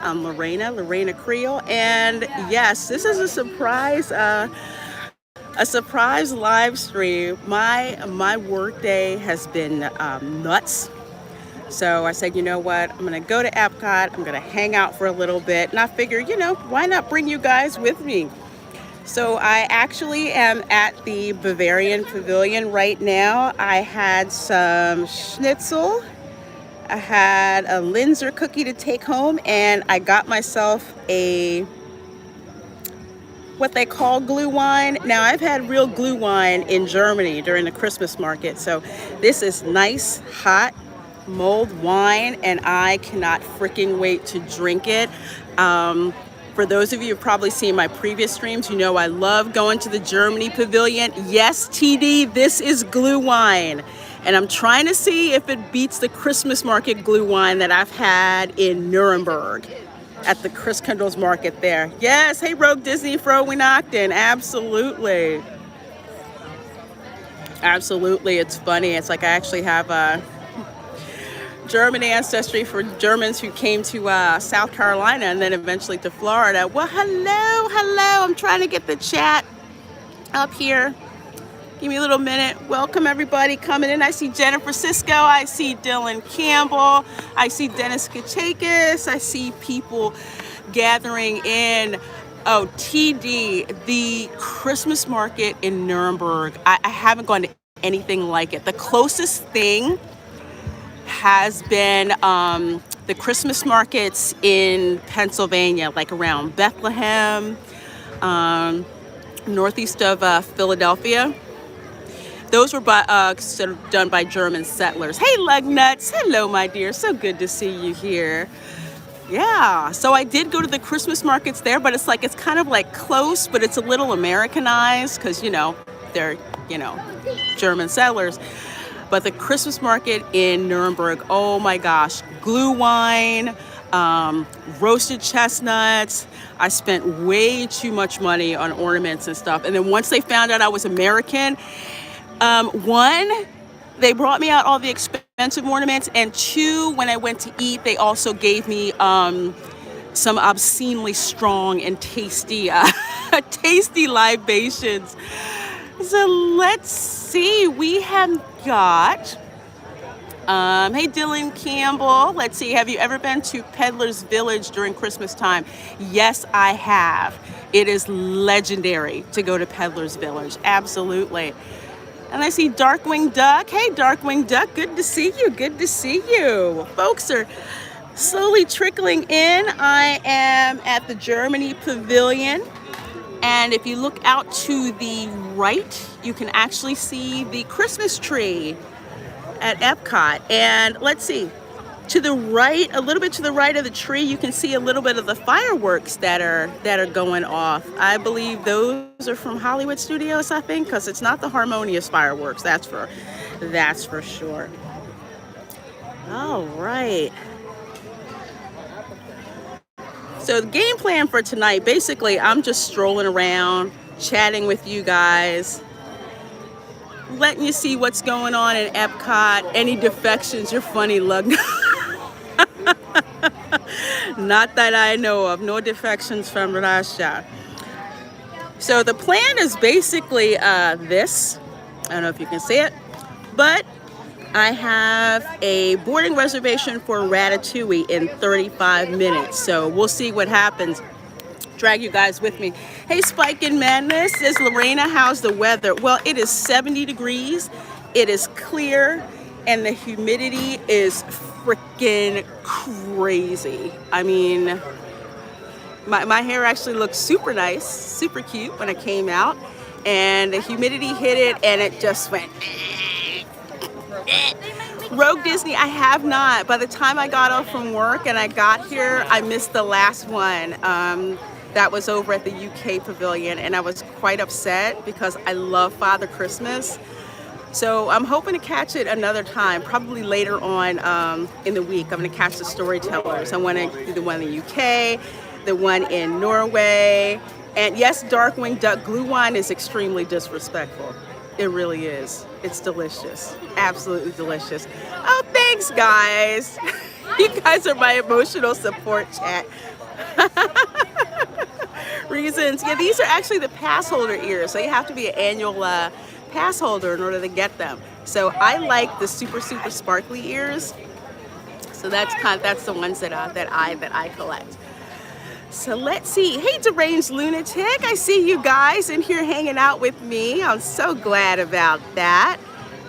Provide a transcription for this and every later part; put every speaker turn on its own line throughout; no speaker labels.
I'm Reina Creole, and yes, this is a surprise live stream. My work day has been nuts. So I said, you know what? I'm gonna go to Epcot. I'm gonna hang out for a little bit, and I figured, why not bring you guys with me? So I actually am at the Bavarian Pavilion right now. I had some schnitzel. I had a Linzer cookie to take home, and I got myself a what they call glue wine. Now, I've had real glue wine in Germany during the Christmas market. So this is nice, hot, mulled wine, and I cannot freaking wait to drink it. For those of you who've probably seen my previous streams, you know I love going to the Germany Pavilion. Yes, TD, this is glue wine. And I'm trying to see if it beats the Christmas market glue wine that I've had in Nuremberg at the Chris Kendall's market there. Yes, hey Rogue Disney Fro Winachton, absolutely. Absolutely, it's funny. It's like I actually have a German ancestry for Germans who came to South Carolina and then eventually to Florida. Well, hello. I'm trying to get the chat up here. Give me a little minute. Welcome everybody coming in. I see Jennifer Cisco. I see Dylan Campbell. I see Dennis Kachakis. I see people gathering in. Oh, TD, the Christmas market in Nuremberg. I haven't gone to anything like it. The closest thing has been the Christmas markets in Pennsylvania, like around Bethlehem, northeast of Philadelphia. Those were done by German settlers. Hey, Lugnuts. Hello, my dear. So good to see you here. Yeah, so I did go to the Christmas markets there, but it's kind of like close, but it's a little Americanized because, they're, German settlers. But the Christmas market in Nuremberg, oh my gosh, glue wine, roasted chestnuts. I spent way too much money on ornaments and stuff. And then once they found out I was American, one, they brought me out all the expensive ornaments, and two, when I went to eat, they also gave me some obscenely strong and tasty tasty libations. So let's see, we have got, hey Dylan Campbell, let's see, have you ever been to Peddler's Village during Christmas time? Yes, I have. It is legendary to go to Peddler's Village, absolutely. And I see Darkwing Duck. Hey, Darkwing Duck, good to see you. Folks are slowly trickling in. I am at the Germany Pavilion. And if you look out to the right, you can actually see the Christmas tree at Epcot. And let's see, to the right, a little bit to the right of the tree, you can see a little bit of the fireworks that are going off. I believe those are from Hollywood Studios, I think, because it's not the Harmonious fireworks. That's for sure. All right. So the game plan for tonight, basically, I'm just strolling around, chatting with you guys, letting you see what's going on in Epcot. Any defections, you're funny, Lug. Not that I know of, no defections from Russia. So the plan is basically this. I don't know if you can see it, but I have a boarding reservation for Ratatouille in 35 minutes. So we'll see what happens. Drag you guys with me. Hey, Spike and Madness, says Lorena, how's the weather? Well, it is 70 degrees. It is clear, and the humidity is freaking crazy. I mean, my hair actually looks super nice, super cute when it came out, and the humidity hit it and it just went Rogue Disney, I have not. By the time I got off from work and I got here, I missed the last one. That was over at the UK Pavilion, and I was quite upset because I love Father Christmas. So I'm hoping to catch it another time, probably later on in the week. I'm going to catch the storytellers. I want to do the one in the UK, the one in Norway. And yes, Darkwing Duck glue wine is extremely disrespectful. It really is. It's delicious. Absolutely delicious. Oh, thanks, guys. You guys are my emotional support chat. Reasons. Yeah, these are actually the pass holder ears, so you have to be an annual pass holder in order to get them. So I like the super sparkly ears. So that's the ones that I collect. So let's see. Hey, deranged lunatic, I see you guys in here hanging out with me. I'm so glad about that.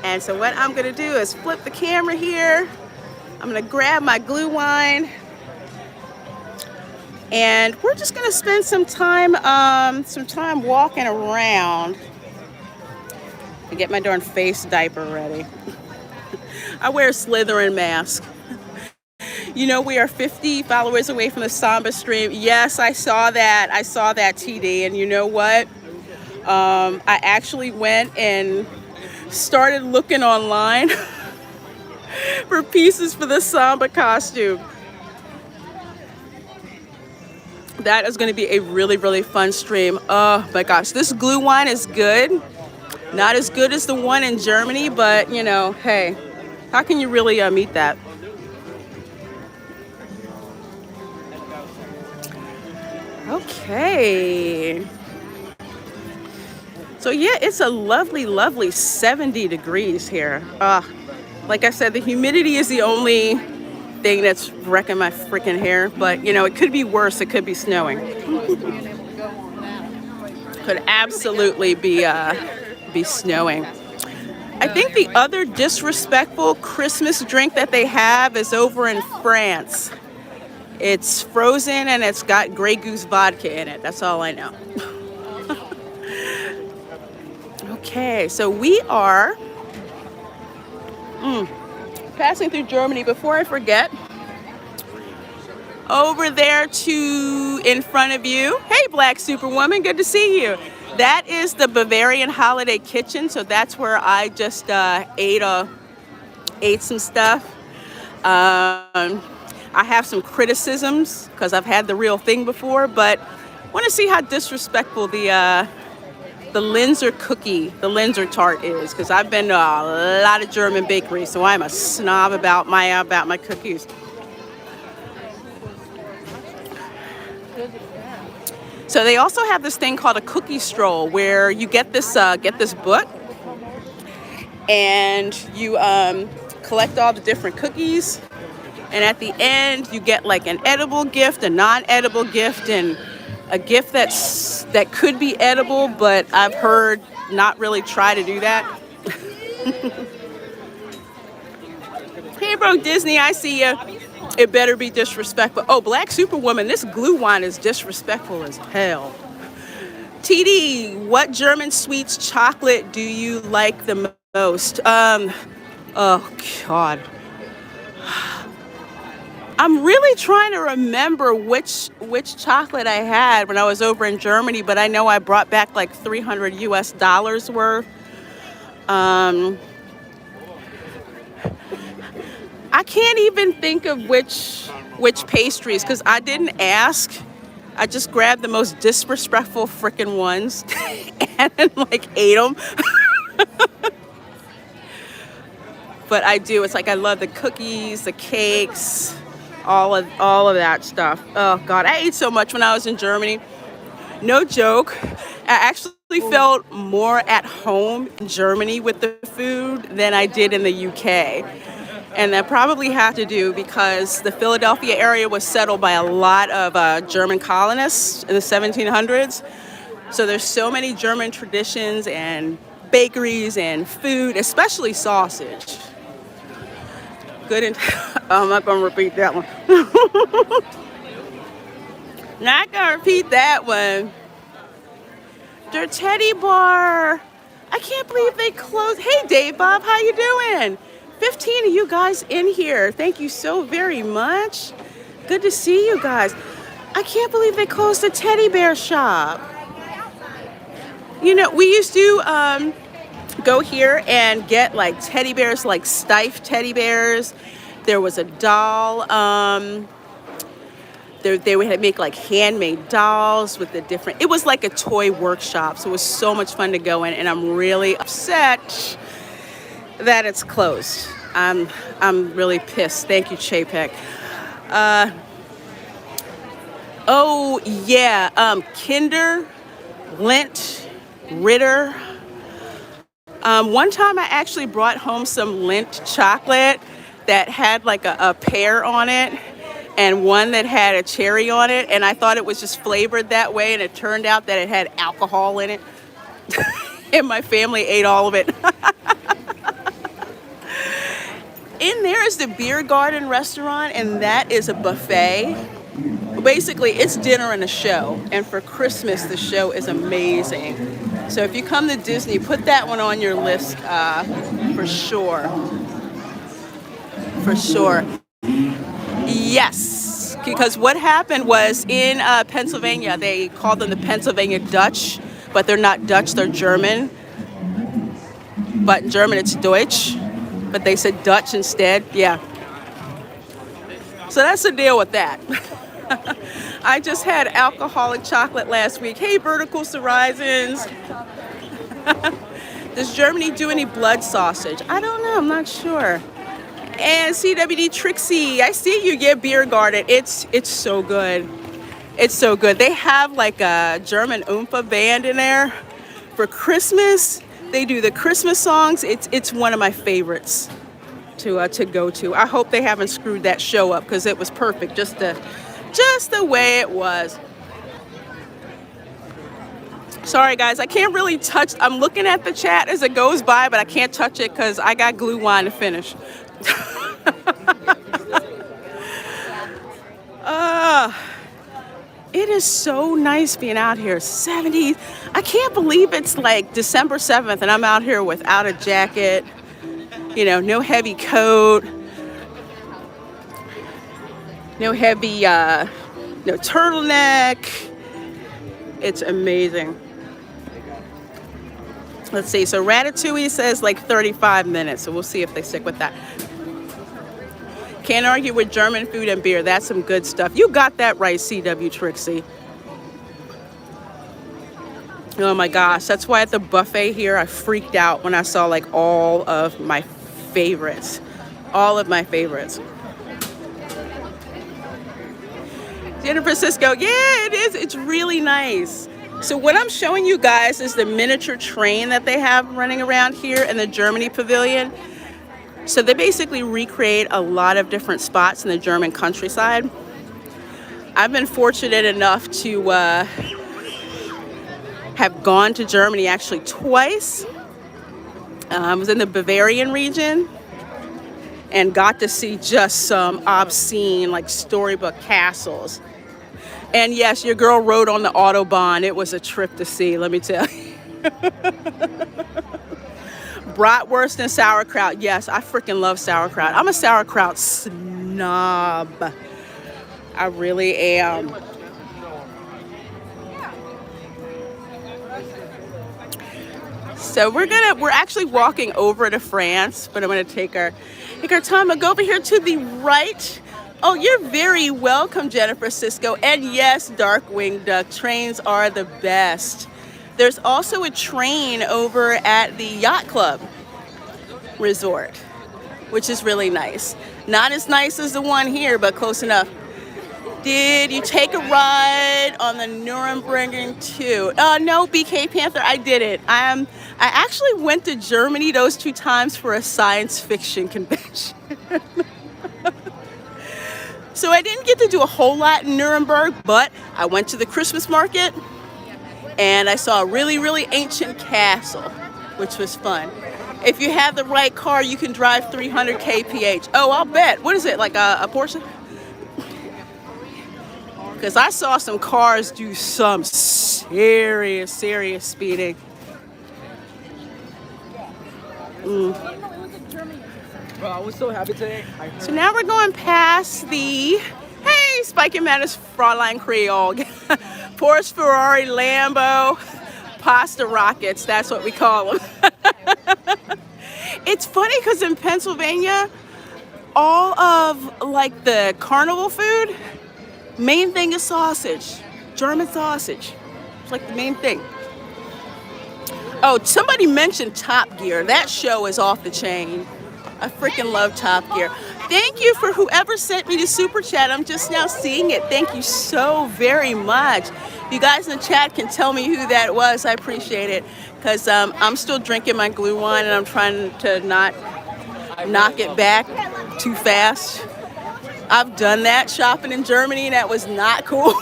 And so what I'm gonna do is flip the camera here. I'm gonna grab my glue wine, and we're just gonna spend some time walking around and get my darn face diaper ready. I wear a Slytherin mask. You know, we are 50 followers away from the Samba stream. Yes, I saw that. I saw that, TD. And you know what? I actually went and started looking online for pieces for the Samba costume. That is going to be a really fun stream. Oh my gosh, this glue wine is good. Not as good as the one in Germany, but you know, hey, how can you really meet that? Okay. So yeah, it's a lovely 70 degrees here. Like I said, the humidity is the only thing that's wrecking my freaking hair, but you know, it could be worse. It could be snowing. Could absolutely be snowing. I think the other disrespectful Christmas drink that they have is over in France. It's frozen and it's got Grey Goose vodka in it. That's all I know. Okay, so we are passing through Germany. Before I forget, over there in front of you, hey Black Superwoman, good to see you. That is the Bavarian Holiday Kitchen, so that's where I just ate some stuff. I have some criticisms because I've had the real thing before, but I want to see how disrespectful the Linzer tart is, because I've been to a lot of German bakeries, so I'm a snob about my cookies. So they also have this thing called a cookie stroll, where you get this book and you collect all the different cookies. And at the end, you get like an edible gift, a non-edible gift, and a gift that could be edible, but I've heard not really try to do that. Hey, bro, Disney, I see you. It better be disrespectful. Oh, Black Superwoman, this glue wine is disrespectful as hell. TD, what German sweets chocolate do you like the most? Oh, God. I'm really trying to remember which chocolate I had when I was over in Germany, but I know I brought back like $300 US worth. I can't even think of which pastries, because I didn't ask. I just grabbed the most disrespectful freaking ones and like ate them. But I do. It's like I love the cookies, the cakes, all of that stuff. Oh God, I ate so much when I was in Germany. No joke. I actually felt more at home in Germany with the food than I did in the UK. And that probably had to do because the Philadelphia area was settled by a lot of German colonists in the 1700s. So there's so many German traditions and bakeries and food, especially sausage. Good and I'm not gonna repeat that one. Not gonna repeat that one. Der Teddy Bar. I can't believe they closed. Hey Dave Bob, how you doing? 15 of you guys in here. Thank you so very much. Good to see you guys. I can't believe they closed the teddy bear shop. You know, we used to go here and get like teddy bears, like Steiff teddy bears. There was a doll. They would make like handmade dolls with the different. It was like a toy workshop, so it was so much fun to go in. And I'm really upset that it's closed. I'm really pissed. Thank you, Chapek. Oh yeah, Kinder, Lindt, Ritter. One time I actually brought home some Lindt chocolate that had like a pear on it and one that had a cherry on it, and I thought it was just flavored that way, and it turned out that it had alcohol in it. And my family ate all of it. In there is the Beer Garden restaurant, and that is a buffet. Basically, it's dinner and a show, and for Christmas, the show is amazing. So if you come to Disney, put that one on your list for sure. For sure. Yes, because what happened was in Pennsylvania, they called them the Pennsylvania Dutch, but they're not Dutch, they're German. But in German, it's Deutsch, but they said Dutch instead. Yeah. So that's the deal with that. I just had alcoholic chocolate last week. Hey, Vertical Horizons. Does Germany do any blood sausage? I don't know. I'm not sure. And CWD Trixie, I see you. Yeah, Beer Garden. It's so good. It's so good. They have like a German Oompa band in there for Christmas. They do the Christmas songs. It's one of my favorites to go to. I hope they haven't screwed that show up because it was perfect, just the way it was. Sorry guys, I can't really touch. I'm looking at the chat as it goes by, but I can't touch it because I got glue wine to finish. It is so nice being out here. 70s. I can't believe it's like December 7th and I'm out here without a jacket, you know, no heavy coat, no heavy, no turtleneck. It's amazing. Let's see. So Ratatouille says like 35 minutes. So we'll see if they stick with that. Can't argue with German food and beer. That's some good stuff. You got that right, CW Trixie. Oh my gosh. That's why at the buffet here, I freaked out when I saw like all of my favorites. All of my favorites. Jennifer Cisco, yeah, it is. It's really nice. So what I'm showing you guys is the miniature train that they have running around here in the Germany Pavilion. So they basically recreate a lot of different spots in the German countryside. I've been fortunate enough to have gone to Germany actually twice. I was in the Bavarian region and got to see just some obscene, like storybook castles. And yes, your girl rode on the Autobahn. It was a trip to see, let me tell you. Bratwurst and sauerkraut. Yes, I freaking love sauerkraut. I'm a sauerkraut snob. I really am. So we're actually walking over to France, but I'm gonna take our time. I'll go over here to the right. Oh, you're very welcome, Jennifer Cisco. And yes, Darkwing Duck, trains are the best. There's also a train over at the Yacht Club Resort, which is really nice. Not as nice as the one here, but close enough. Did you take a ride on the Nürburgring too? No, BK Panther, I didn't. I actually went to Germany those 2 times for a science fiction convention. So I didn't get to do a whole lot in Nuremberg, but I went to the Christmas market and I saw a really, really ancient castle, which was fun. If you have the right car, you can drive 300 kph. Oh, I'll bet. What is it, like a Porsche? Because I saw some cars do some serious speeding.
Well, I was so happy today.
So now we're going past the, hey, Spike and Mattis Fraulein Creole. Porsche, Ferrari, Lambo, pasta rockets. That's what we call them. It's funny because in Pennsylvania, all of like the carnival food, main thing is sausage, German sausage. It's like the main thing. Oh, somebody mentioned Top Gear. That show is off the chain. I freaking love Top Gear. thank you for whoever sent me the super chat. I'm just now seeing it. Thank you so very much. You guys in the chat can tell me who that was. I appreciate it, because I'm still drinking my glue wine and I'm trying to not knock it back too fast. I've done that shopping in Germany and that was not cool.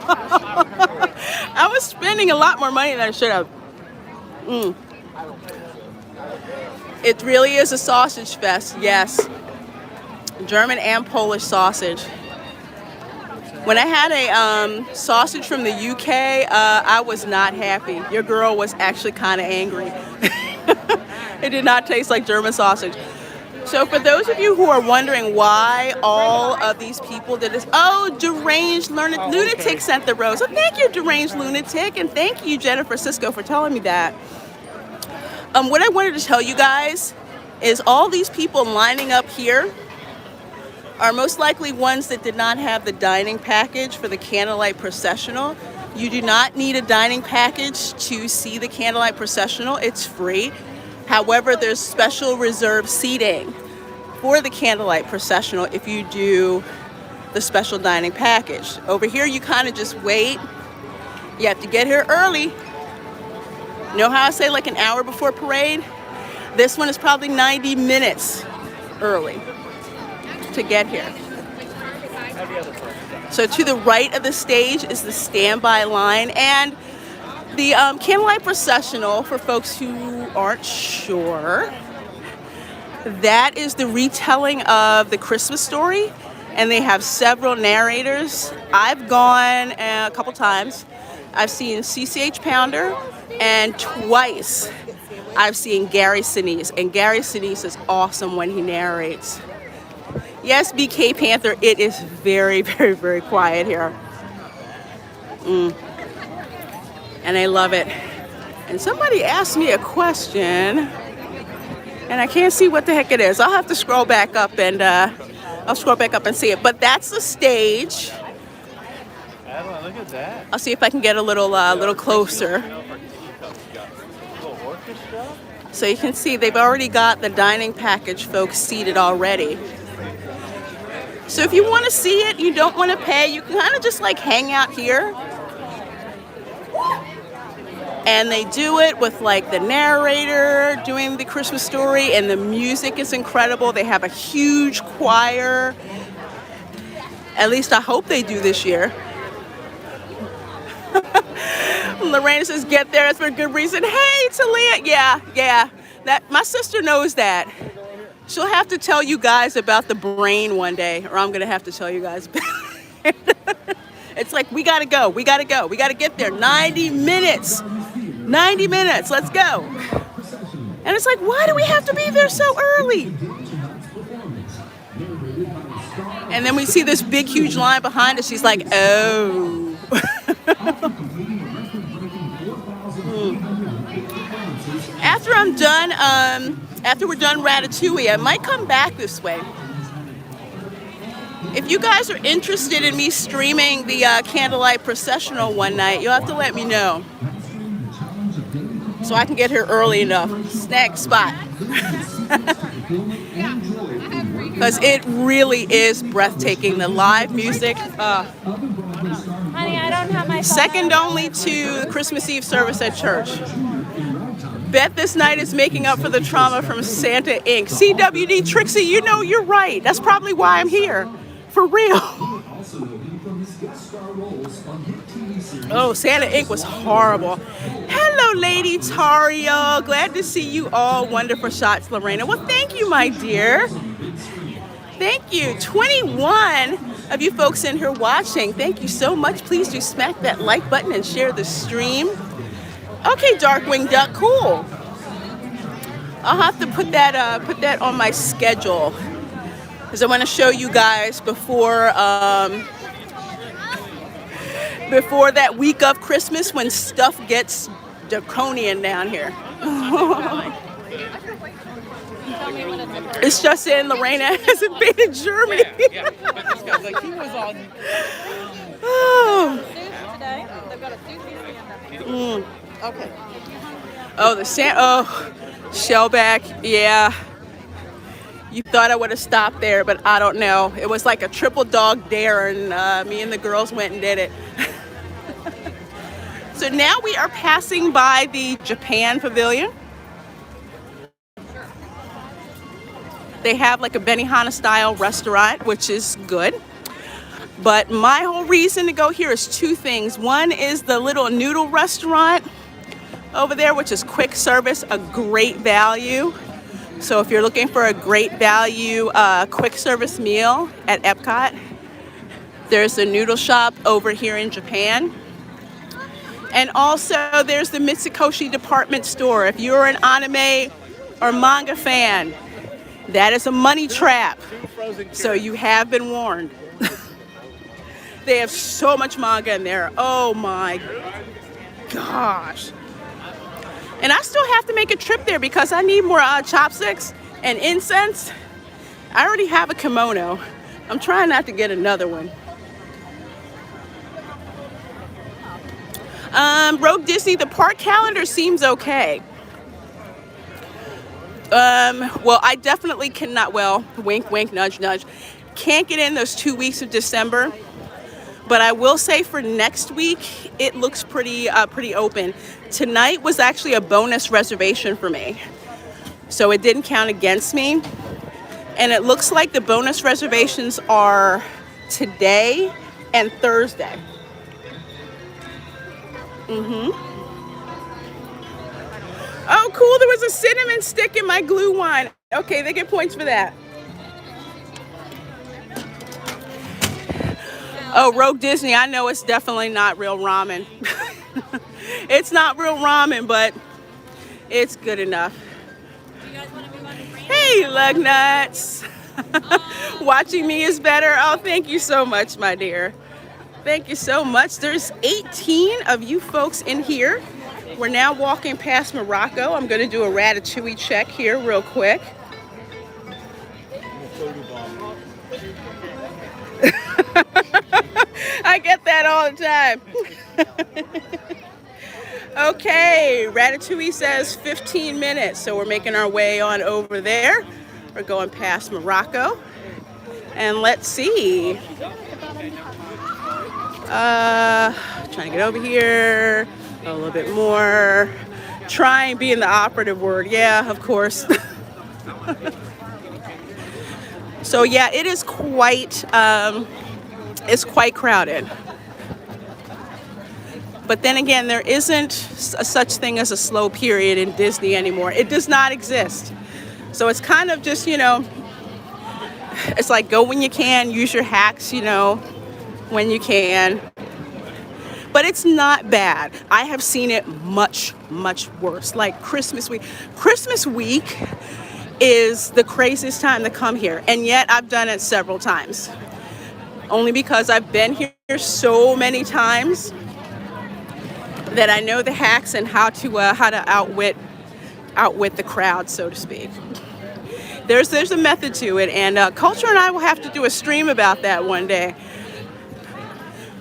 I was spending a lot more money than I should have. It really is a sausage fest, yes. German and Polish sausage. When I had a sausage from the UK, I was not happy. Your girl was actually kind of angry. It did not taste like German sausage. So for those of you who are wondering why all of these people did this, oh, Deranged Lunatic sent the rose. So thank you, Deranged Lunatic, and thank you, Jennifer Cisco, for telling me that. What I wanted to tell you guys is all these people lining up here are most likely ones that did not have the dining package for the candlelight processional. You do not need a dining package to see the candlelight processional. It's free. However, there's special reserved seating for the candlelight processional if you do the special dining package. Over here, you kind of just wait. You have to get here early. You know how I say like an hour before parade? This one is probably 90 minutes early to get here. So to the right of the stage is the standby line, and the candlelight processional, for folks who aren't sure, that is the retelling of the Christmas story, and they have several narrators. I've gone a couple times. I've seen CCH Pounder, and twice I've seen Gary Sinise, and Gary Sinise is awesome when he narrates. Yes, BK Panther, it is very, very, very quiet here. And I love it. And somebody asked me a question, and I can't see what the heck it is. I'll have to scroll back up and see it. But that's the stage.
Look at that.
I'll see if I can get a little closer. So you can see they've already got the dining package folks seated already. So if you want to see it, you don't want to pay, you can kind of just like hang out here. And they do it with like the narrator doing the Christmas story, and the music is incredible. They have a huge choir. At least I hope they do this year. Lorena says, get there, it's for a good reason. Hey, Talia, yeah, that my sister knows that. She'll have to tell you guys about the brain one day, or I'm gonna have to tell you guys about it. It's like, we gotta go, we gotta get there. 90 minutes, let's go. And it's like, why do we have to be there so early? And then we see this big, huge line behind us. She's like, oh. After I'm done, after we're done Ratatouille, I might come back this way. If you guys are interested in me streaming the candlelight processional one night, you'll have to let me know, so I can get here early enough. Snag spot. Because it really is breathtaking. The live music,
Honey, I don't have my phone.
second only to the Christmas Eve service at church. Bet this night is making up for the trauma from Santa Inc. CWD Trixie, you know, you're right. That's probably why I'm here. For real. Oh, Santa Inc. was horrible. Hello, Lady Tario. Glad to see you all. Wonderful shots, Lorena. Well, thank you, my dear. Thank you. 21 of you folks in here watching. Thank you so much. Please do smack that like button and share the stream. Okay, Darkwing Duck, cool. I'll have to put that on my schedule, because I want to show you guys before that week of Christmas when stuff gets draconian down here. It's just in Lorena hasn't been in Germany.
Yeah, but this guy's like, he was on.
Oh.
Today, they've got a sushi stand up.
Okay. Oh, the Shellback, yeah. You thought I would have stopped there, but I don't know. It was like a triple dog dare, and me and the girls went and did it. So now we are passing by the Japan Pavilion. They have like a Benihana style restaurant, which is good. But my whole reason to go here is two things. One is the little noodle restaurant over there, which is quick service, a great value. So if you're looking for a great value quick service meal at Epcot, there's a noodle shop over here in Japan. And also there's the Mitsukoshi department store. If you're an anime or manga fan, that is a money trap. So you have been warned. They have so much manga in there. Oh my gosh. And I still have to make a trip there because I need more chopsticks and incense. I already have a kimono. I'm trying not to get another one. Rogue Disney, the park calendar seems okay. Well, I definitely cannot, well, wink, wink, nudge, nudge, can't get in those 2 weeks of December. But I will say for next week, it looks pretty open. Tonight was actually a bonus reservation for me, so it didn't count against me. And it looks like the bonus reservations are today and Thursday. Oh, cool, there was a cinnamon stick in my glue wine. Okay, they get points for that. Oh, Rogue Disney, I know it's definitely not real ramen. It's not real ramen, but it's good enough. Hey, lug nuts. Watching me is better. Oh, thank you so much, my dear. Thank you so much. There's 18 of you folks in here. We're now walking past Morocco. I'm going to do a Ratatouille check here real quick. I get that all the time. Okay, Ratatouille says 15 minutes, so we're making our way on over there. We're going past Morocco. And let's see. Trying to get over here. A little bit more. Trying being the operative word. Yeah, of course. So yeah, it is quite, it's quite crowded. But then again, there isn't a such thing as a slow period in Disney anymore. It does not exist. So it's kind of just, you know, it's like go when you can, use your hacks, you know, when you can. But it's not bad. I have seen it much, much worse. Like Christmas week. Christmas week is the craziest time to come here. And yet I've done it several times. Only because I've been here so many times that I know the hacks and how to outwit the crowd, so to speak. There's a method to it, and Culture and I will have to do a stream about that one day.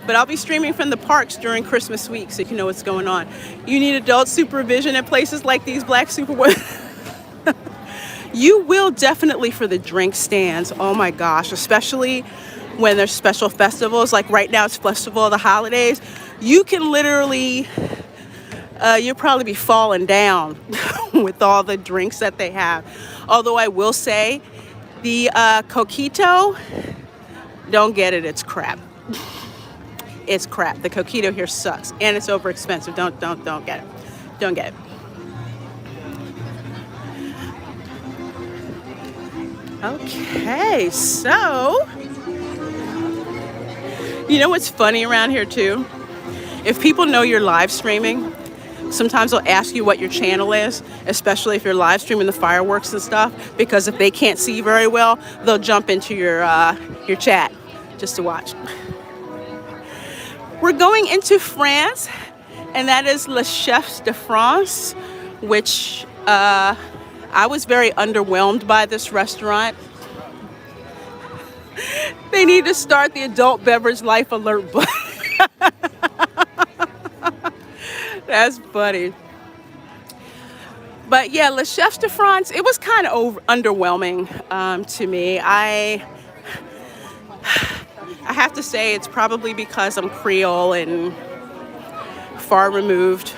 But I'll be streaming from the parks during Christmas week, so you know what's going on. You need adult supervision at places like these Black Superwomen. You will definitely for the drink stands. Oh my gosh, especially when there's special festivals. Like right now it's Festival of the Holidays. You can literally, you'll probably be falling down with all the drinks that they have. Although I will say, the Coquito, don't get it, it's crap. It's crap. The Coquito here sucks, and it's over expensive. Don't get it. Don't get it. Okay, so you know what's funny around here too? If people know you're live streaming, sometimes they'll ask you what your channel is, especially if you're live streaming the fireworks and stuff, because if they can't see very well, they'll jump into your chat just to watch. We're going into France, and that is Le Chef de France, which I was very underwhelmed by this restaurant. They need to start the adult beverage life alert button. That's funny. But yeah, Le Chefs de France, it was kind of underwhelming to me. I have to say it's probably because I'm Creole and far removed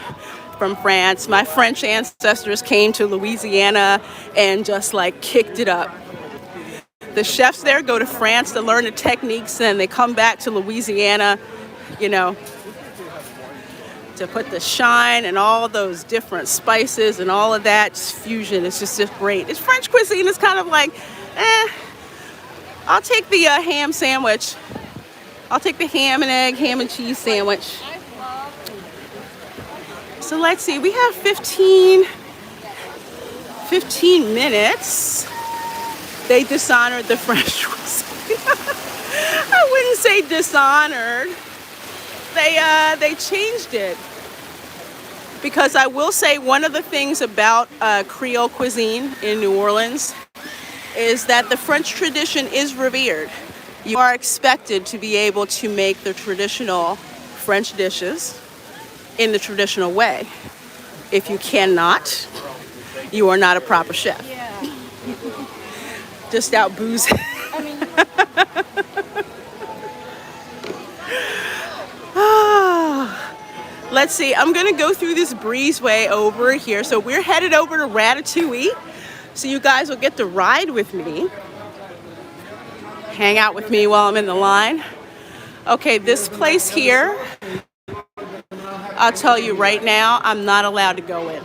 from France. My French ancestors came to Louisiana and just like kicked it up. The chefs there go to France to learn the techniques and they come back to Louisiana, you know, to put the shine and all those different spices and all of that just fusion. It's just great. It's French cuisine. It's kind of like, I'll take the ham sandwich. I'll take the ham and egg, ham and cheese sandwich. So let's see, we have 15 minutes. They dishonored the French cuisine. I wouldn't say dishonored. They changed it. Because I will say one of the things about Creole cuisine in New Orleans is that the French tradition is revered. You are expected to be able to make the traditional French dishes in the traditional way. If you cannot, you are not a proper chef.
Yeah.
Just out boozing.
I mean,
let's see, I'm gonna go through this breezeway over here. So we're headed over to Ratatouille. So you guys will get to ride with me. Hang out with me while I'm in the line. Okay, this place here, I'll tell you right now, I'm not allowed to go in.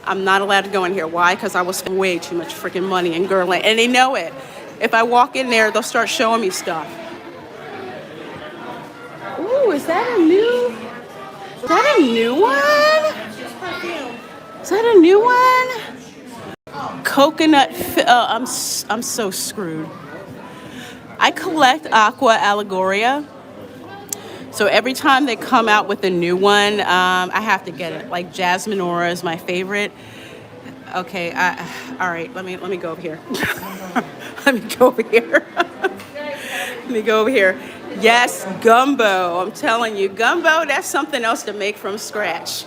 I'm not allowed to go in here. Why? Because I will spend way too much freaking money in Girland, and they know it. If I walk in there, they'll start showing me stuff. Ooh, is that a new one? Is that a new one? Coconut, I'm so screwed. I collect Aqua Allegoria. So every time they come out with a new one, I have to get it. Like Jasmine Aura is my favorite. Okay, all right, let me go over here. Let me go over here. Let me go over here. Yes, gumbo. I'm telling you, gumbo, that's something else to make from scratch.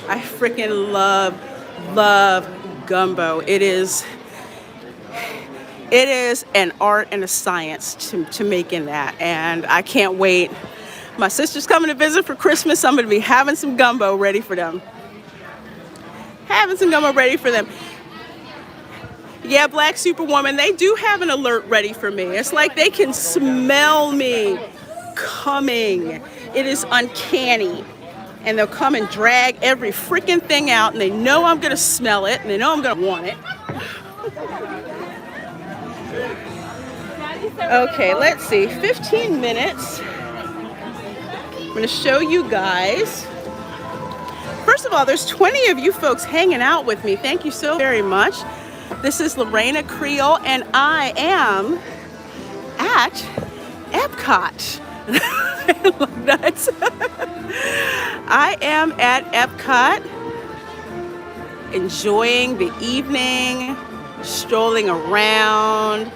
I freaking love gumbo. It is an art and a science to making that, and I can't wait. My sister's coming to visit for Christmas. I'm going to be having some gumbo ready for them. Yeah, Black Superwoman, they do have an alert ready for me. It's like they can smell me coming. It is uncanny. And they'll come and drag every freaking thing out, and they know I'm going to smell it, and they know I'm going to want it. Okay, let's see. 15 minutes. I'm going to show you guys. First of all, there's 20 of you folks hanging out with me. Thank you so very much. This is Reina Creole, and I am at Epcot. Nuts. I am at Epcot, enjoying the evening, strolling around,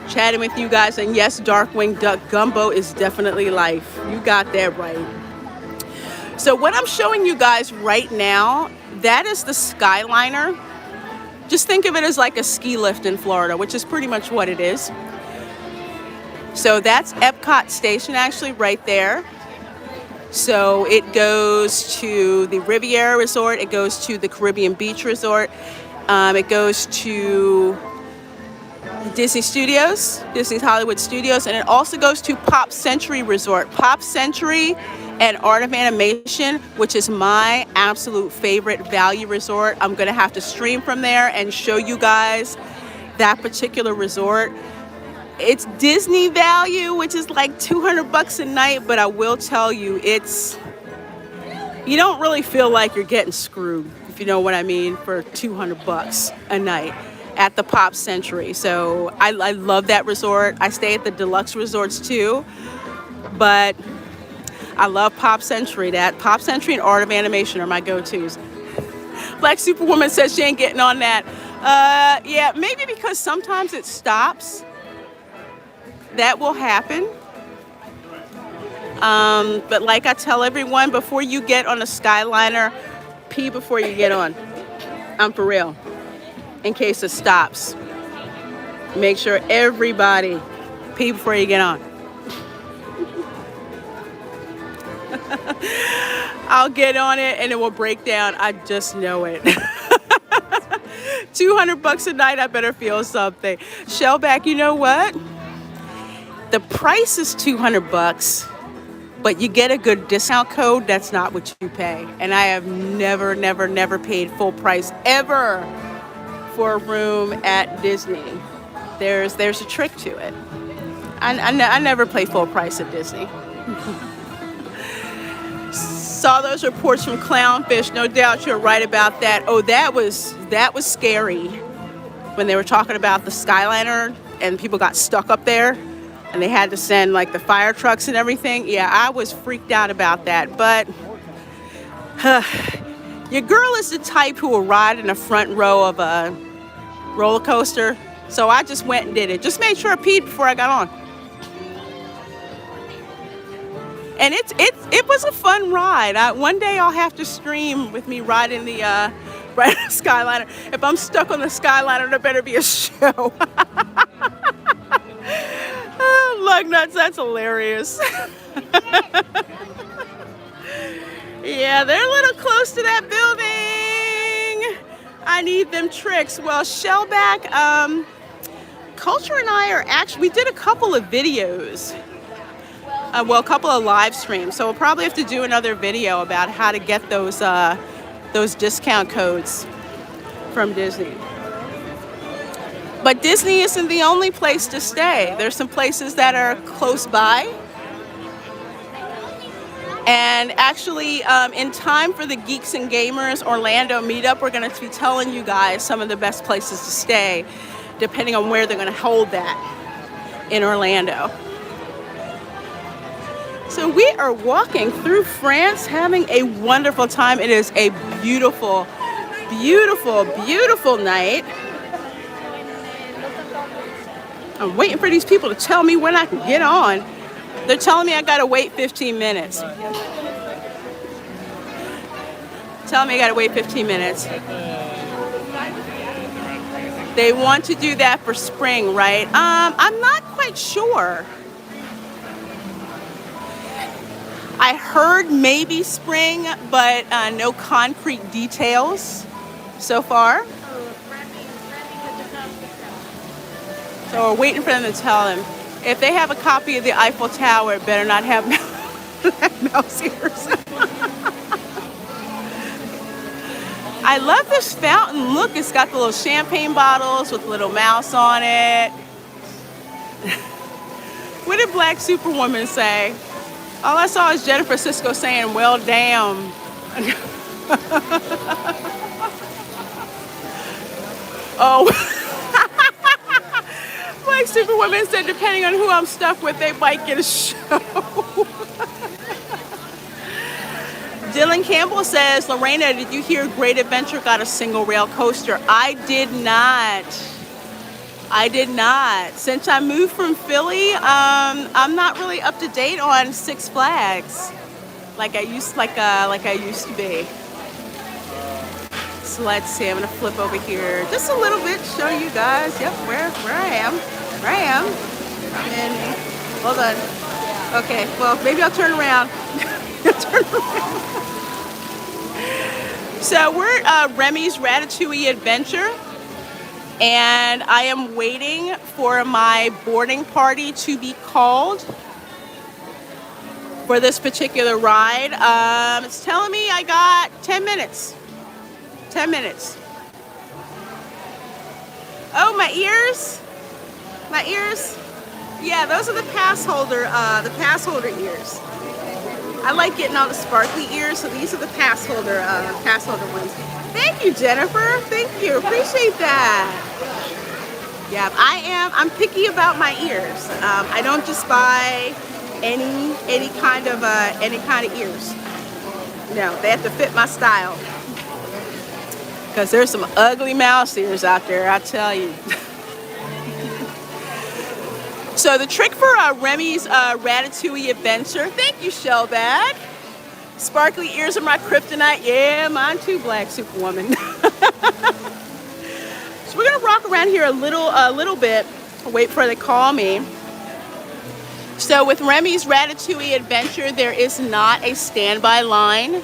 chatting with you guys. And yes, Darkwing Duck Gumbo is definitely life. You got that right. So what I'm showing you guys right now, that is the Skyliner. Just think of it as like a ski lift in Florida, which is pretty much what it is. So that's Epcot Station actually right there. So it goes to the Riviera Resort, it goes to the Caribbean Beach Resort, it goes to Disney Studios, Disney's Hollywood Studios, and it also goes to Pop Century Resort. Pop Century and Art of Animation, which is my absolute favorite value resort. I'm gonna have to stream from there and show you guys that particular resort. It's Disney value, which is like $200 a night, but I will tell you, you don't really feel like you're getting screwed, if you know what I mean, for $200 a night at the Pop Century. So I love that resort. I stay at the deluxe resorts too, but I love Pop Century. That Pop Century and Art of Animation are my go-tos. Black Superwoman says she ain't getting on that. Yeah, maybe because sometimes it stops. That will happen. But like I tell everyone, before you get on a Skyliner, pee before you get on. I'm for real. In case it stops, make sure everybody pee before you get on. I'll get on it and it will break down. I just know it. $200 a night, I better feel something. Shellback, you know what? The price is $200, but you get a good discount code. That's not what you pay. And I have never paid full price ever for a room at Disney. There's a trick to it. I never pay full price at Disney. Saw those reports from Clownfish. No doubt you're right about that. Oh, that was scary when they were talking about the Skyliner and people got stuck up there and they had to send like the fire trucks and everything. Yeah, I was freaked out about that. But your girl is the type who will ride in the front row of a roller coaster. So I just went and did it. Just made sure I peed before I got on. And it was a fun ride. One day I'll have to stream with me riding the Skyliner. If I'm stuck on the Skyliner, there better be a show. Oh, lug nuts, that's hilarious. Yeah, they're a little close to that building. I need them tricks. Well, Shellback, Culture and I are actually, we did a couple of videos. A couple of live streams. So we'll probably have to do another video about how to get those discount codes from Disney. But Disney isn't the only place to stay. There's some places that are close by. And actually, in time for the Geeks and Gamers Orlando meetup, we're going to be telling you guys some of the best places to stay, depending on where they're going to hold that in Orlando. So we are walking through France, having a wonderful time. It is a beautiful, beautiful, beautiful night. I'm waiting for these people to tell me when I can get on. They're telling me I gotta wait 15 minutes. Telling me I gotta wait 15 minutes. They want to do that for spring, right? I'm not quite sure. I heard maybe spring, but no concrete details so far. So we're waiting for them to tell them. If they have a copy of the Eiffel Tower, it better not have mouse ears. I love this fountain. Look, it's got the little champagne bottles with a little mouse on it. What did Black Superwoman say? All I saw is Jennifer Sisko saying, well, damn. Oh. Black Superwoman said, depending on who I'm stuck with, they might get a show. Dylan Campbell says, Lorena, did you hear Great Adventure got a single rail coaster? I did not. Since I moved from Philly, I'm not really up to date on Six Flags like I used to be. So let's see. I'm gonna flip over here just a little bit, show you guys. Yep, where I am. And hold on. Okay. Well, maybe I'll turn around. So we're at Remy's Ratatouille Adventure. And I am waiting for my boarding party to be called for this particular ride. It's telling me I got 10 minutes. 10 minutes. Oh, my ears. My ears. Yeah, those are the pass holder ears. I like getting all the sparkly ears, so these are the pass holder ones. Thank you, Jennifer. Thank you. Appreciate that. Yeah, I'm picky about my ears. I don't just buy any kind of ears. No, they have to fit my style. Because there's some ugly mouse ears out there, I tell you. So the trick for Remy's Ratatouille Adventure, thank you, Shellback. Sparkly ears are my kryptonite. Yeah, mine too, Black Superwoman. So we're gonna rock around here a little bit. Wait for her to call me. So with Remy's Ratatouille adventure, there is not a standby line.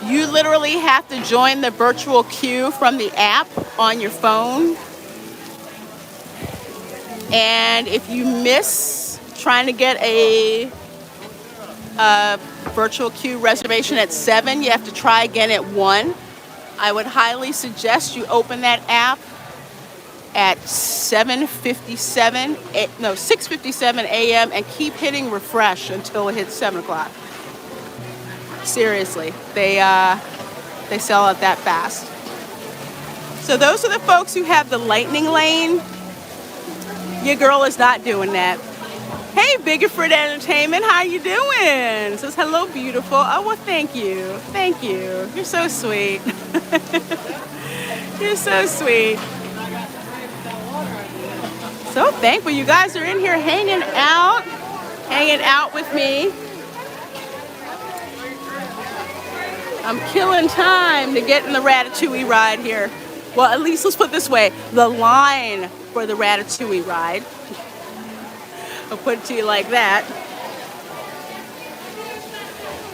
You literally have to join the virtual queue from the app on your phone. And if you miss trying to get a virtual queue reservation at 7, you have to try again at 1. I would highly suggest you open that app at 6:57 a.m. and keep hitting refresh until it hits 7 o'clock. Seriously, they sell out that fast. So those are the folks who have the lightning lane. Your girl is not doing that. Hey, Biggerford Entertainment, how you doing? Says hello, beautiful. Oh, well, thank you. Thank you. You're so sweet. You're so sweet. So thankful you guys are in here hanging out with me. I'm killing time to get in the Ratatouille ride here. Well, at least let's put it this way, the line for the Ratatouille ride. I'll put it to you like that.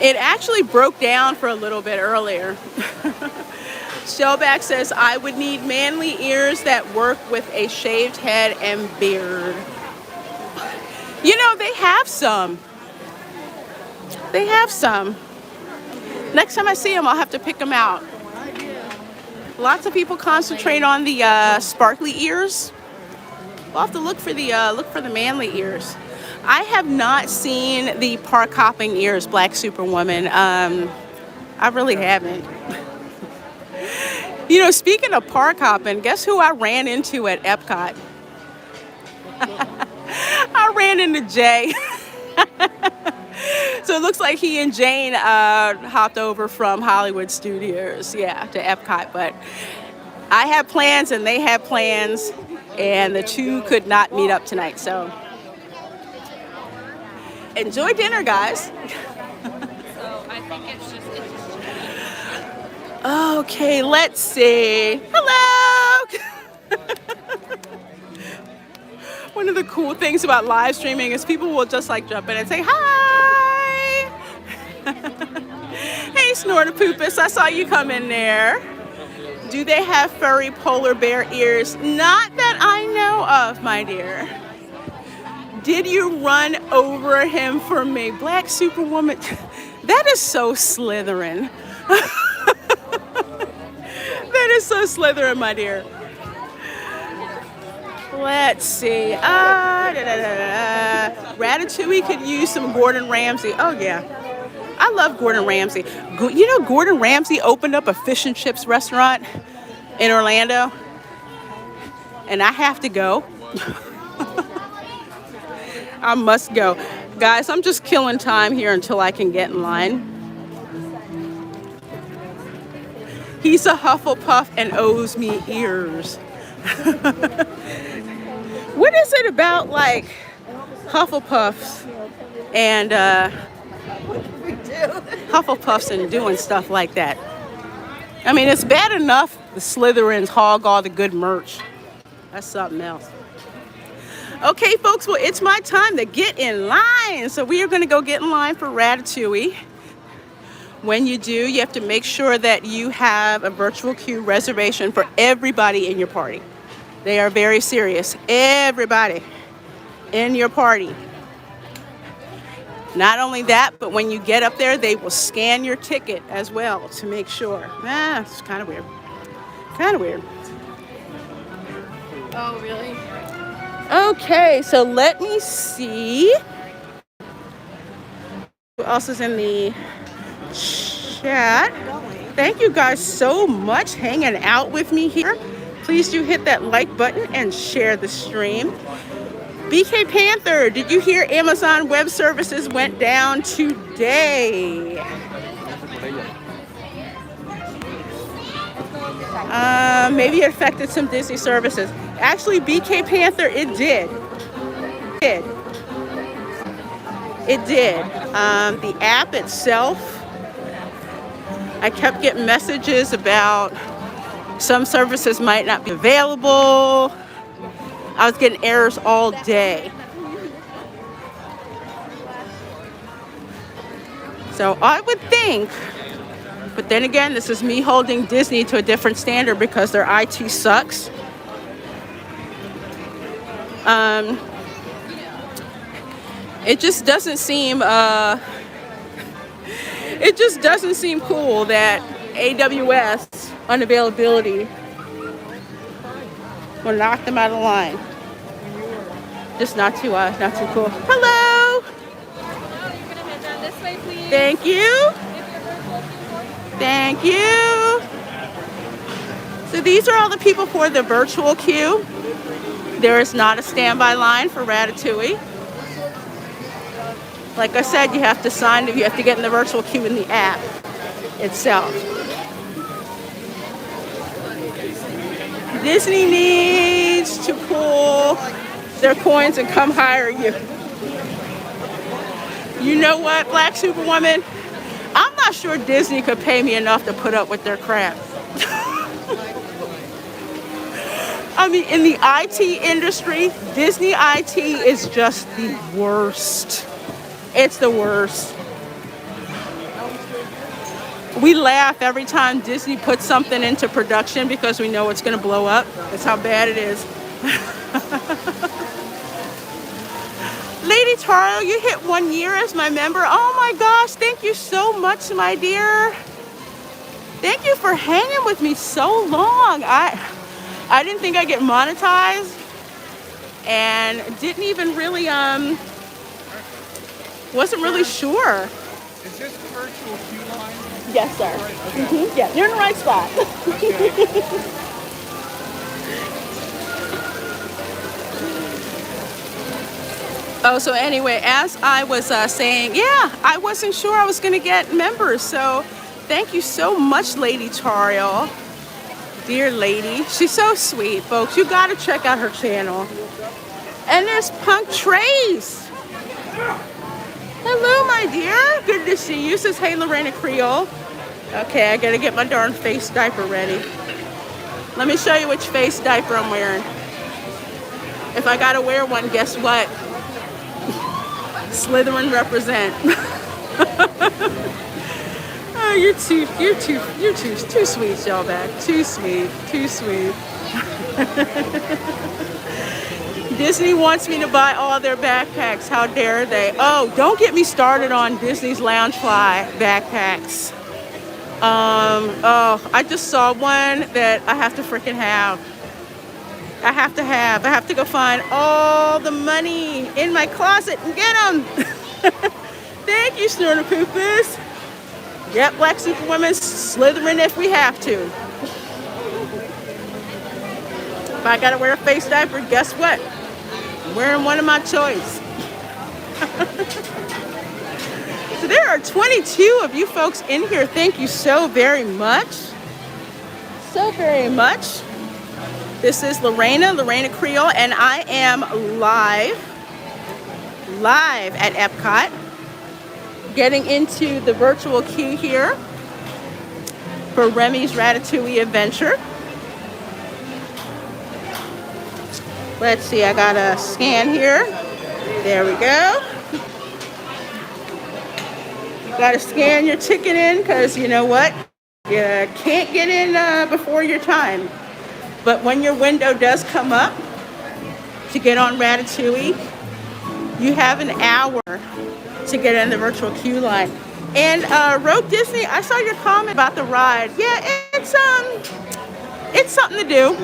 It actually broke down for a little bit earlier. Shellback says, I would need manly ears that work with a shaved head and beard. You know, they have some. They have some. Next time I see them, I'll have to pick them out. Lots of people concentrate on the sparkly ears. We'll have to look for the manly ears. I have not seen the park hopping ears, Black Superwoman. I really haven't. You know, speaking of park hopping, guess who I ran into at Epcot? I ran into Jay. So it looks like he and Jane hopped over from Hollywood Studios, to Epcot. But I had plans and they had plans, and the two could not meet up tonight. So enjoy dinner, guys.
So I think it's just
Okay, let's see. Hello. One of the cool things about live streaming is people will just like jump in and say hi. Hey, Snortapoopus, I saw you come in there. Do they have furry polar bear ears? Not that I know of, my dear. Did you run over him for me? Black Superwoman. That is so Slytherin. That is so Slytherin, my dear. Let's see. Ratatouille could use some Gordon Ramsay. Oh, yeah. I love Gordon Ramsay. You know, Gordon Ramsay opened up a fish and chips restaurant in Orlando. And I have to go. I must go. Guys, I'm just killing time here until I can get in line. He's a Hufflepuff and owes me ears. What is it about, like, Hufflepuffs and Hufflepuffs and doing stuff like that? I mean, it's bad enough the Slytherins hog all the good merch. That's something else. Okay, folks, well, it's my time to get in line. So we are going to go get in line for Ratatouille. When you do, you have to make sure that you have a virtual queue reservation for everybody in your party. They are very serious. Everybody in your party. Not only that, but when you get up there, they will scan your ticket as well to make sure. It's kind of weird. Kind of weird.
Oh, really?
Okay, so let me see. Who else is in the chat? Thank you guys so much hanging out with me here. Please do hit that like button and share the stream. BK Panther, did you hear Amazon Web Services went down today? Maybe it affected some Disney services. Actually, BK Panther, it did. It did. The app itself, I kept getting messages about Some services might not be available. I was getting errors all day. So I would think, but then again, this is me holding Disney to a different standard because their IT sucks. It just doesn't seem cool that AWS unavailability will knock them out of line. Just not too cool. Hello.
You're gonna head down this way, please.
Thank you. Thank you. So these are all the people for the virtual queue. There is not a standby line for Ratatouille. Like I said, you have to sign, you have to get in the virtual queue in the app itself. Disney needs to pull their coins and come hire you. You know what, Black Superwoman? I'm not sure Disney could pay me enough to put up with their crap. I mean, in the IT industry, Disney IT is just the worst. It's the worst. We laugh every time Disney puts something into production because we know it's going to blow up. That's how bad it is. Lady Taro, you hit 1 year as my member. Oh my gosh, thank you so much, my dear. Thank you for hanging with me so long. I didn't think I'd get monetized and didn't even really, wasn't really sure.
Is this the virtual queue line?
Yes, sir.
Okay.
Mm-hmm. Yeah, you're in the right spot. Oh, so anyway, as I was saying, yeah, I wasn't sure I was going to get members. So thank you so much, Lady Tariel. Dear lady. She's so sweet, folks. You got to check out her channel. And there's Punk Trace. Hello, my dear. Good to see you. Says, hey, Reina Creole. Okay, I got to get my darn face diaper ready. Let me show you which face diaper I'm wearing. If I got to wear one, guess what? Slytherin represent. Oh, you're too sweet, Shellback. Too sweet. Disney wants me to buy all their backpacks. How dare they? Oh, don't get me started on Disney's Loungefly backpacks. Oh, I just saw one that I have to freaking have. I have to go find all the money in my closet and get them. Thank you, Snorterpoopus. Yep, Black Superwoman, Slytherin if we have to. If I gotta wear a face diaper, guess what? I'm wearing one of my choice. So there are 22 of you folks in here. Thank you so very much. So very much. This is Reina Creole, and I am live at Epcot, getting into the virtual queue here for Remy's Ratatouille adventure. Let's see, I got a scan here. There we go. Got to scan your ticket in because you know what? You can't get in before your time. But when your window does come up to get on Ratatouille, you have an hour to get in the virtual queue line. And Rogue Disney, I saw your comment about the ride. Yeah, it's something to do.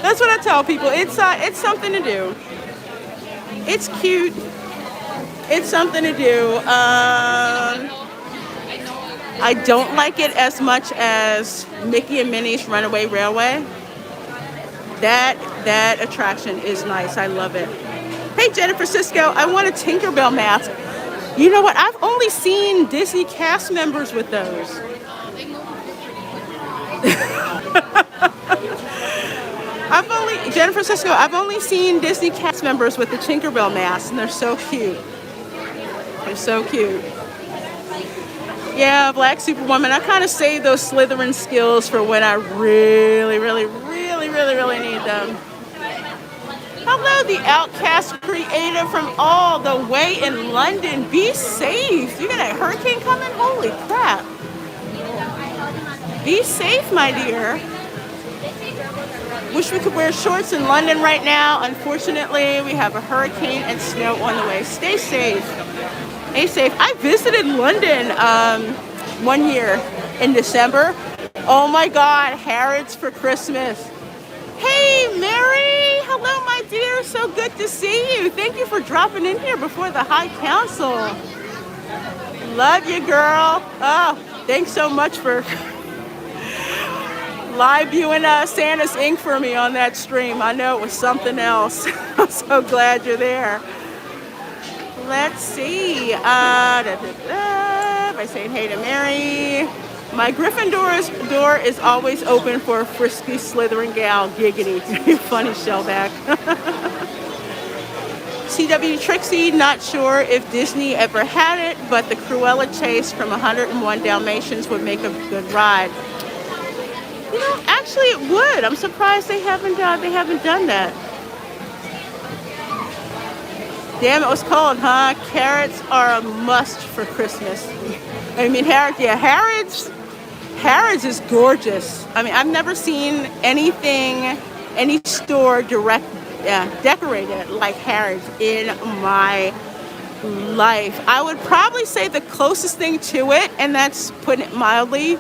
That's what I tell people. It's something to do. It's cute. It's something to do. I don't like it as much as Mickey and Minnie's Runaway Railway. That attraction is nice. I love it. Hey, Jennifer Cisco, I want a Tinkerbell mask. You know what? I've only seen Disney cast members with those. Jennifer Cisco, I've only seen Disney cast members with the Tinkerbell masks, and they're so cute. They're so cute. Yeah, Black Superwoman. I kind of save those Slytherin skills for when I really, really, really, really, really need them. Hello, the Outcast creator from all the way in London. Be safe. You got a hurricane coming? Holy crap. Be safe, my dear. Wish we could wear shorts in London right now. Unfortunately, we have a hurricane and snow on the way. Stay safe. Stay safe. I visited London 1 year in December. Oh my God, Harrods for Christmas. Hey, Mary. Hello, my dear. So good to see you. Thank you for dropping in here before the High Council. Love you, girl. Oh, thanks so much for live viewing Santa's Ink for me on that stream. I know it was something else. I'm so glad you're there. Let's see. By saying hey to Mary. My Gryffindor's door is always open for a frisky Slytherin gal. Giggity. Funny, Shellback. CW Trixie, not sure if Disney ever had it, but the Cruella chase from 101 Dalmatians would make a good ride. You know, actually it would. I'm surprised they haven't done that. Damn, it was cold, huh? Carrots are a must for Christmas. I mean, Harrods is gorgeous. I mean, I've never seen any store decorated like Harrods in my life. I would probably say the closest thing to it, and that's putting it mildly,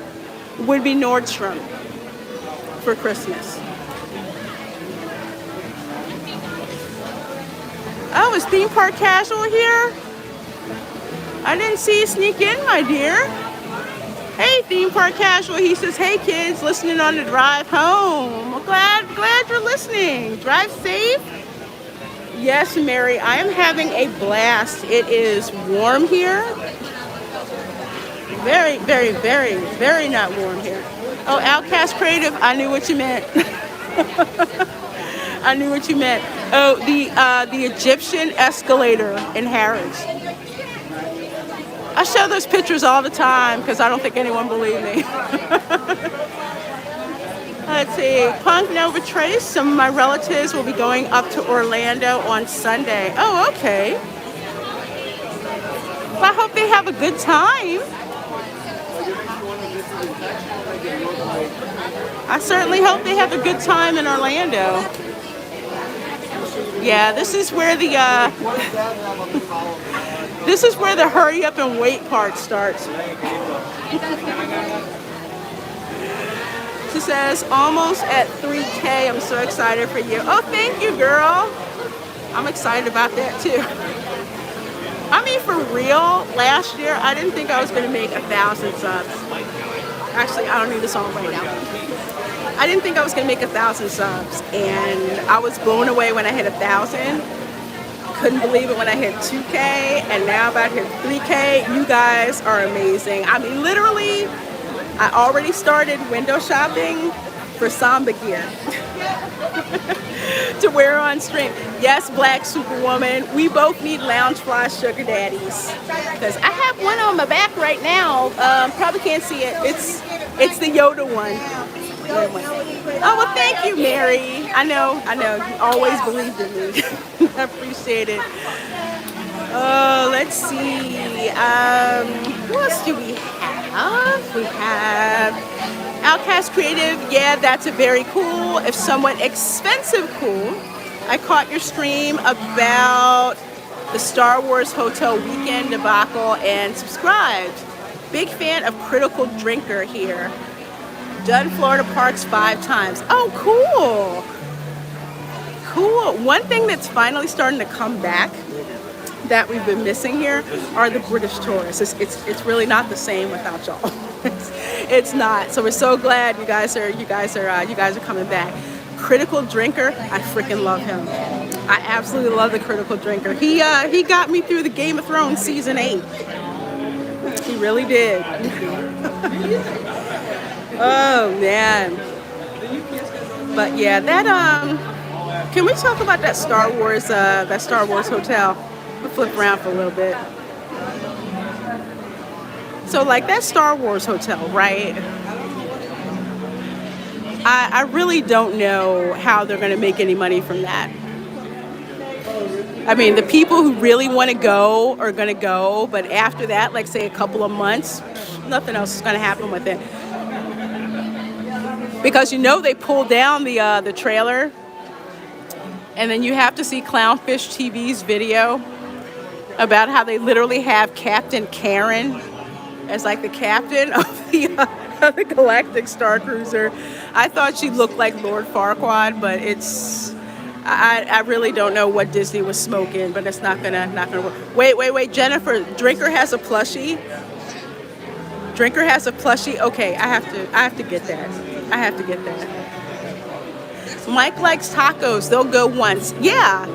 would be Nordstrom for Christmas. Oh, is Theme Park Casual here? I didn't see you sneak in, my dear. Hey, Theme Park Casual. He says, hey, kids, listening on the drive home. Well, glad you're listening. Drive safe. Yes, Mary, I am having a blast. It is warm here. Very, very, very, very not warm here. Oh, Outcast Creative, I knew what you meant. I knew what you meant. Oh, the Egyptian escalator in Harrods. I show those pictures all the time because I don't think anyone believed me. Let's see. Punk Nova Trace. Some of my relatives will be going up to Orlando on Sunday. Oh, okay. Well, I hope they have a good time. I certainly hope they have a good time in Orlando. Yeah, this is where the hurry up and wait part starts. She says, almost at 3K. I'm so excited for you. Oh, thank you, girl. I'm excited about that too. I mean, for real, last year I didn't think I was going to make 1,000 subs. Actually, I don't need the song right now. I didn't think I was going to make 1,000 subs, and I was blown away when I hit 1,000. Couldn't believe it when I hit 2K, and now I'm about to hit 3K. You guys are amazing. I mean, literally, I already started window shopping for Samba gear to wear on stream. Yes, Black Superwoman. We both need Loungefly sugar daddies, because I have one on my back right now. Probably can't see it. It's the Yoda one. Oh, well, thank you, Mary. I know. You always believed in me. I appreciate it. Oh, let's see. Who else do we have? We have Outcast Creative. Yeah, that's a very cool, if somewhat expensive cool. I caught your stream about the Star Wars Hotel Weekend debacle and subscribed. Big fan of Critical Drinker here. Done Florida parks 5 times. Oh, cool. Cool. One thing that's finally starting to come back that we've been missing here are the British tourists. It's really not the same without y'all. It's not. So we're so glad you guys are coming back. Critical Drinker, I freaking love him. I absolutely love the Critical Drinker. He got me through the Game of Thrones season 8. He really did. Oh man. But yeah, that can we talk about that Star Wars hotel? We'll flip around for a little bit. So like that Star Wars hotel, right? I really don't know how they're going to make any money from that. I mean, the people who really want to go are going to go, but after that, like say a couple of months, nothing else is going to happen with it. Because you know they pulled down the trailer, and then you have to see Clownfish TV's video about how they literally have Captain Karen as like the captain of the Galactic Star Cruiser. I thought she looked like Lord Farquaad, but I really don't know what Disney was smoking, but it's not gonna work. Wait, Jennifer, Drinker has a plushie. Drinker has a plushie. Okay, I have to get that. I have to get that. Mike likes tacos. They'll go once. Yeah,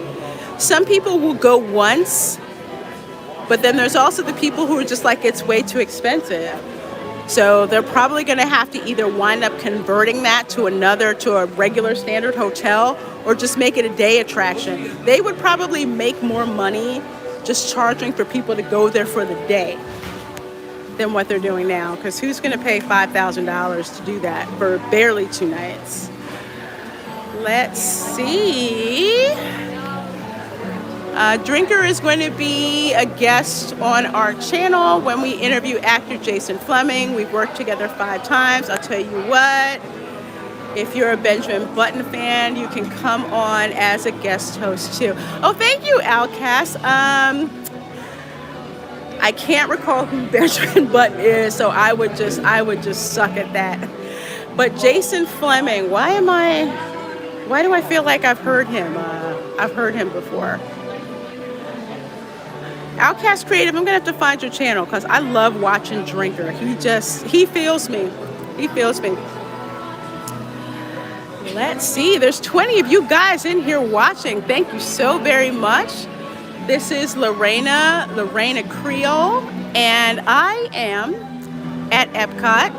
some people will go once, but then there's also the people who are just like, it's way too expensive. So they're probably going to have to either wind up converting that to a regular standard hotel, or just make it a day attraction. They would probably make more money just charging for people to go there for the day than what they're doing now. Because who's going to pay $5,000 to do that for barely 2 nights? Let's see. Drinker is going to be a guest on our channel when we interview actor Jason Fleming. We've worked together 5 times. I'll tell you what, if you're a Benjamin Button fan, you can come on as a guest host too. Oh, thank you, Outcast. I can't recall who Benjamin Button is, so I would just suck at that. But Jason Fleming, why do I feel like I've heard him? I've heard him before. Outcast Creative, I'm gonna have to find your channel because I love watching Drinker. He feels me. He feels me. Let's see, there's 20 of you guys in here watching. Thank you so very much. This is Reina Creole, and I am at Epcot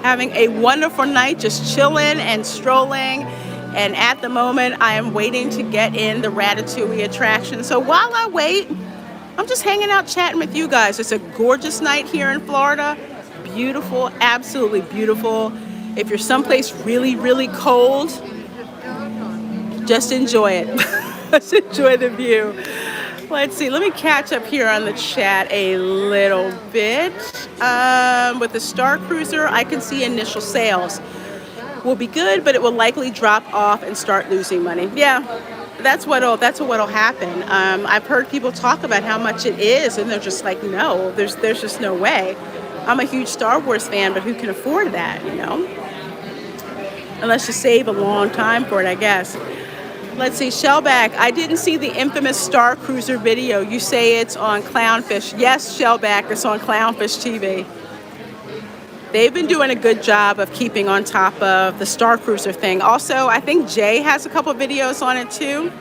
having a wonderful night, just chilling and strolling. And at the moment, I am waiting to get in the Ratatouille attraction. So while I wait, I'm just hanging out chatting with you guys. It's a gorgeous night here in Florida. Beautiful, absolutely beautiful. If you're someplace really, really cold, just enjoy it. Just enjoy the view. Let's see, let me catch up here on the chat a little bit. With the Star Cruiser, I can see initial sales will be good, but it will likely drop off and start losing money. Yeah. That's what'll happen. I've heard people talk about how much it is, and they're just like, no, there's just no way. I'm a huge Star Wars fan, but who can afford that, you know? Unless you save a long time for it, I guess. Let's see, Shellback, I didn't see the infamous Star Cruiser video. You say it's on Clownfish. Yes, Shellback, it's on Clownfish TV. They've been doing a good job of keeping on top of the Star Cruiser thing. Also, I think Jay has a couple videos on it too.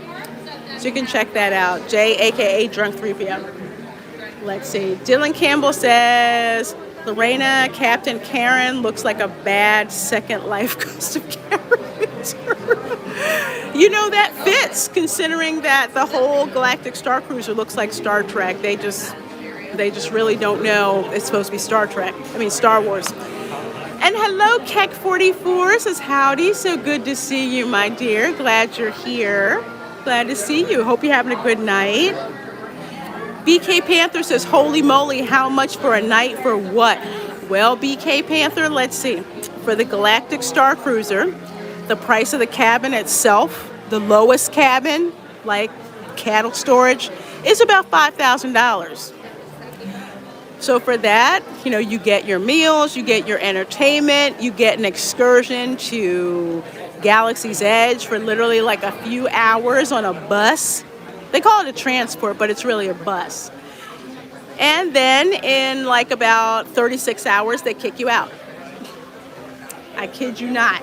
So you can check that out. Jay, aka Drunk 3PM. Let's see. Dylan Campbell says, Reina, Captain Karen looks like a bad Second Life costume character. You know, that fits, considering that the whole Galactic Star Cruiser looks like Star Trek. They just really don't know it's supposed to be Star Wars. And hello, Keck44 says howdy. So good to see you, my dear. Glad you're here. Glad to see you. Hope you're having a good night. BK Panther says, holy moly, how much for a night for what? Well, BK Panther, let's see. For the Galactic Star Cruiser, the price of the cabin itself, the lowest cabin, like cattle storage, is about $5,000. So for that, you know, you get your meals, you get your entertainment, you get an excursion to Galaxy's Edge for literally like a few hours on a bus. They call it a transport, but it's really a bus. And then in like about 36 hours, they kick you out. I kid you not.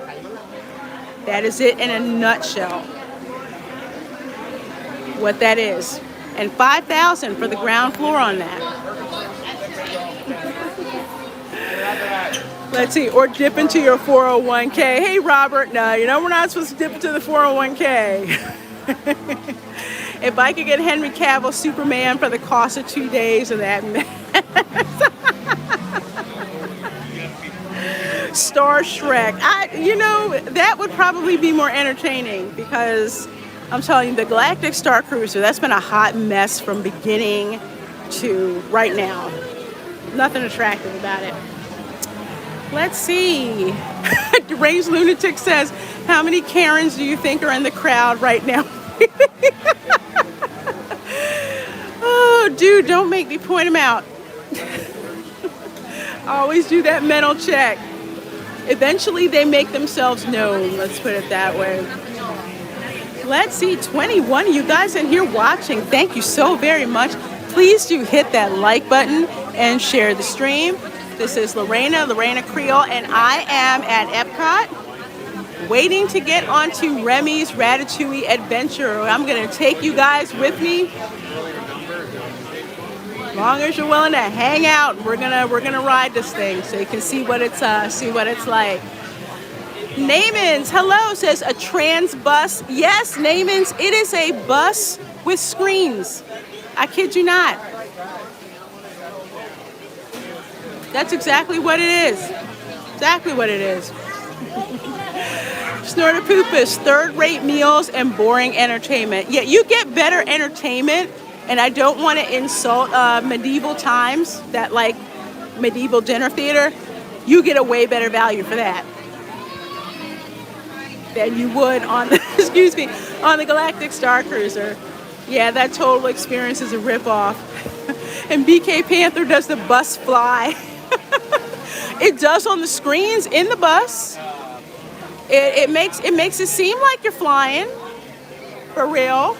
That is it in a nutshell. What that is. And $5,000 for the ground floor on that. Let's see, or dip into your 401k. Hey, Robert, no, you know we're not supposed to dip into the 401k. If I could get Henry Cavill Superman for the cost of 2 days of that mess. Star Shrek. That would probably be more entertaining because I'm telling you, the Galactic Star Cruiser, that's been a hot mess from beginning to right now. Nothing attractive about it. Let's see. Deranged Lunatic says, how many Karens do you think are in the crowd right now? Oh, dude, don't make me point them out. I always do that mental check. Eventually, they make themselves known. Let's put it that way. Let's see, 21 of you guys in here watching. Thank you so very much. Please do hit that like button and share the stream. This is Reina Creole, and I am at Epcot, waiting to get onto Remy's Ratatouille adventure. I'm gonna take you guys with me. As long as you're willing to hang out, we're gonna ride this thing so you can see what it's like. Naymans, hello, says a trans bus. Yes, Naymans, it is a bus with screens. I kid you not. That's exactly what it is. Exactly what it is. Snortapoopus, third-rate meals and boring entertainment. Yeah, you get better entertainment, and I don't want to insult medieval times, that like medieval dinner theater. You get a way better value for that than you would on the, on the Galactic Star Cruiser. Yeah, that total experience is a ripoff. And BK Panther does the bus fly. It does on the screens in the bus. It makes it seem like you're flying. For real.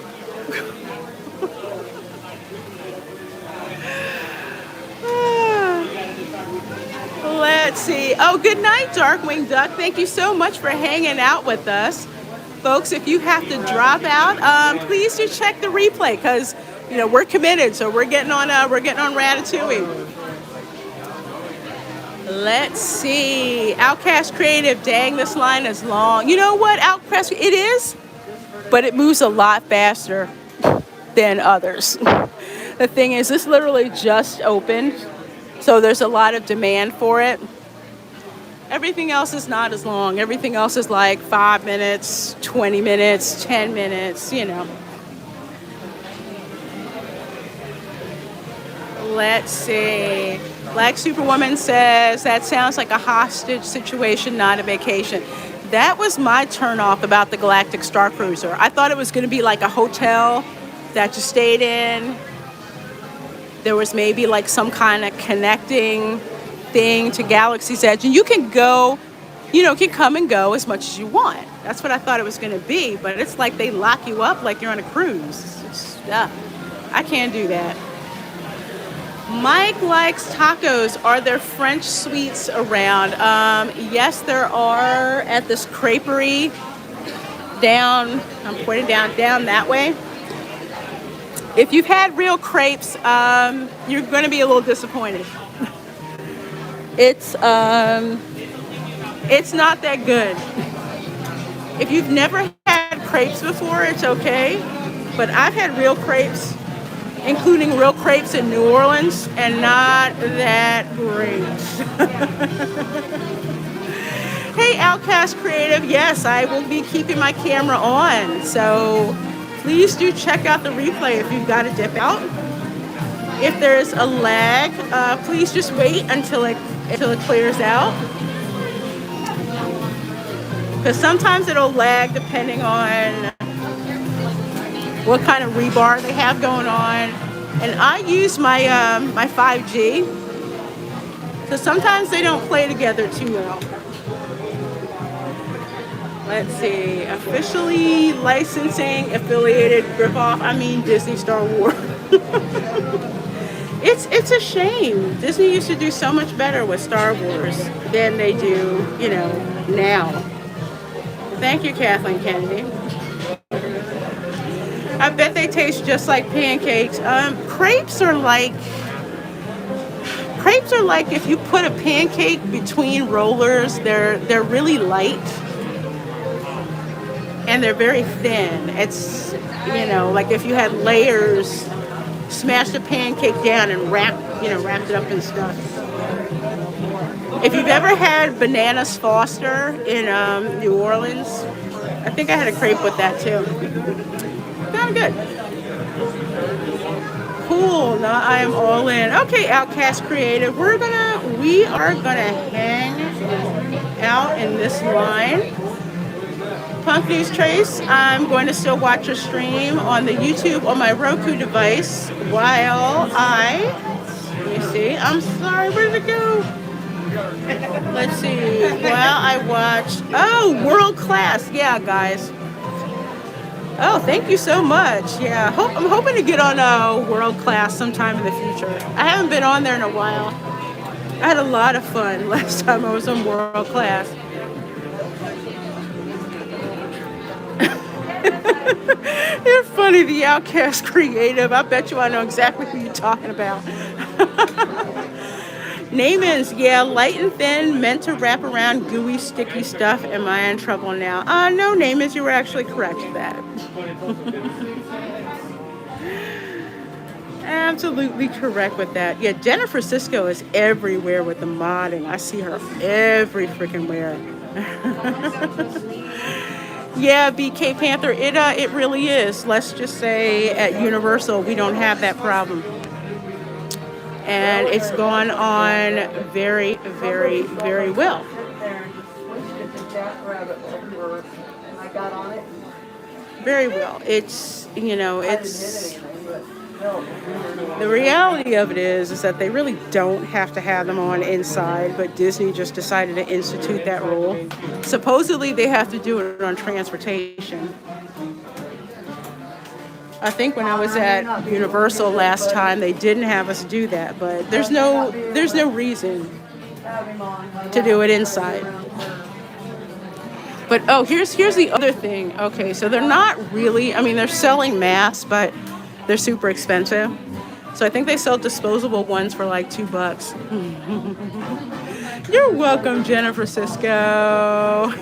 Let's see. Oh, good night, Darkwing Duck. Thank you so much for hanging out with us. Folks, if you have to drop out, please do check the replay because we're committed. So we're getting on Ratatouille. Let's see. Outcast Creative. Dang, this line is long. You know what, Outcast? It is, but it moves a lot faster than others. The thing is, this literally just opened, so there's a lot of demand for it. Everything else is not as long. Everything else is like 5 minutes, 20 minutes, 10 minutes, Let's see. Black Superwoman says, that sounds like a hostage situation, not a vacation. That was my turnoff about the Galactic Star Cruiser. I thought it was going to be like a hotel that you stayed in. There was maybe like some kind of connecting thing to Galaxy's Edge. And you can go, can come and go as much as you want. That's what I thought it was going to be. But it's like they lock you up like you're on a cruise. I can't do that. Mike likes tacos. Are there French sweets around? Yes, there are at this creperie down, I'm pointing down that way. If you've had real crepes, you're going to be a little disappointed. It's not that good. If you've never had crepes before, it's okay. But I've had real crepes, including real crepes in New Orleans, and not that great. Hey, Outcast Creative, yes, I will be keeping my camera on, so please do check out the replay if you've got to dip out. If there's a lag, please just wait until it clears out. Because sometimes it'll lag depending on what kind of rebar they have going on. And I use my my 5G, so sometimes they don't play together too well. Let's see, officially licensing affiliated ripoff. I mean Disney Star Wars. It's a shame. Disney used to do so much better with Star Wars than they do, now. Thank you, Kathleen Kennedy. I bet they taste just like pancakes. Crepes are like if you put a pancake between rollers. They're really light and they're very thin. It's like if you had layers, smashed a pancake down and wrapped it up in stuff. If you've ever had Bananas Foster in New Orleans, I think I had a crepe with that too. Kind of good. Cool. Now I am all in. Okay, Outcast Creative. We are gonna hang out in this line. Punk News Trace, I'm going to still watch your stream on the YouTube on my Roku device while let me see, I'm sorry, where did it go? Let's see, while I watch, World Class, yeah, guys. Oh, thank you so much. Yeah, I'm hoping to get on World Class sometime in the future. I haven't been on there in a while. I had a lot of fun last time I was on World Class. You're funny, the Outcast Creative. I bet you I know exactly who you're talking about. Naaman's, yeah, light and thin, meant to wrap around gooey, sticky stuff. Am I in trouble now? No, Naaman's, you were actually correct with that. Absolutely correct with that. Yeah, Jennifer Cisco is everywhere with the modding. I see her every freaking where. Yeah, BK Panther, it really is. Let's just say at Universal, we don't have that problem. And it's gone on very, very, very well. Very well. It's, the reality of it is that they really don't have to have them on inside, but Disney just decided to institute that rule. Supposedly they have to do it on transportation. I think when I was at Universal last time, they didn't have us do that, but there's no reason to do it inside. But here's the other thing. Okay, so they're not really, they're selling masks, but they're super expensive. So I think they sell disposable ones for like $2. You're welcome, Jennifer Cisco.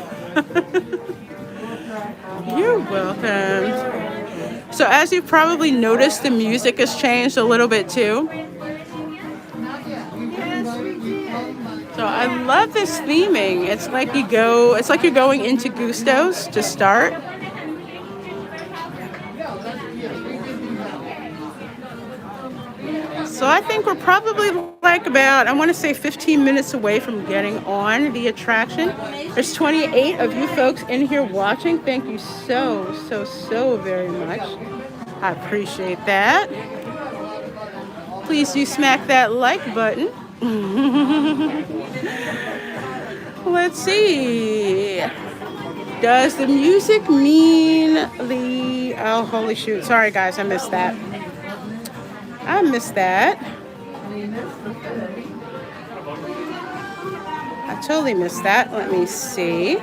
You're welcome. So as you've probably noticed, the music has changed a little bit too. So I love this theming. It's like you're going into Gusto's to start. So I think we're probably like about, I want to say 15 minutes away from getting on the attraction. There's 28 of you folks in here watching. Thank you so very much. I appreciate that. Please do smack that like button. Let's see. Does the music mean oh, holy shoot. Sorry guys, I missed that. I totally missed that. Let me see.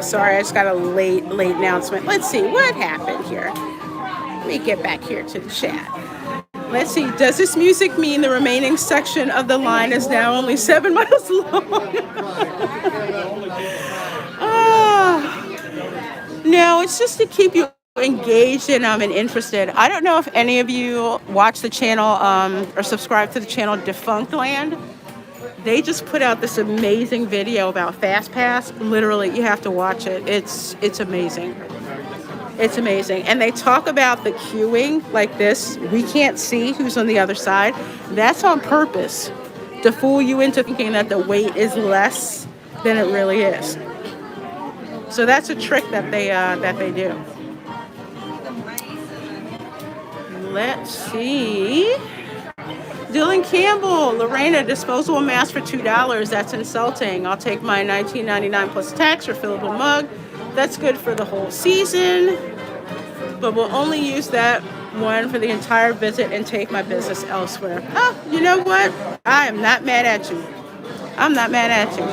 Sorry, I just got a late announcement. Let's see what happened here. Let me get back here to the chat. Let's see. Does this music mean the remaining section of the line is now only 7 miles long? No, it's just to keep you engaged and interested. I don't know if any of you watch the channel or subscribe to the channel Defunct Land. They just put out this amazing video about Fast Pass. Literally, you have to watch it. It's amazing. It's amazing. And they talk about the queuing like this. We can't see who's on the other side. That's on purpose to fool you into thinking that the wait is less than it really is. So that's a trick that they do. Let's see. Dylan Campbell, Reina, disposable mask for $2. That's insulting. I'll take my $19.99 plus tax refillable mug. That's good for the whole season, but we'll only use that one for the entire visit and take my business elsewhere. Oh, you know what? I am not mad at you. I'm not mad at you.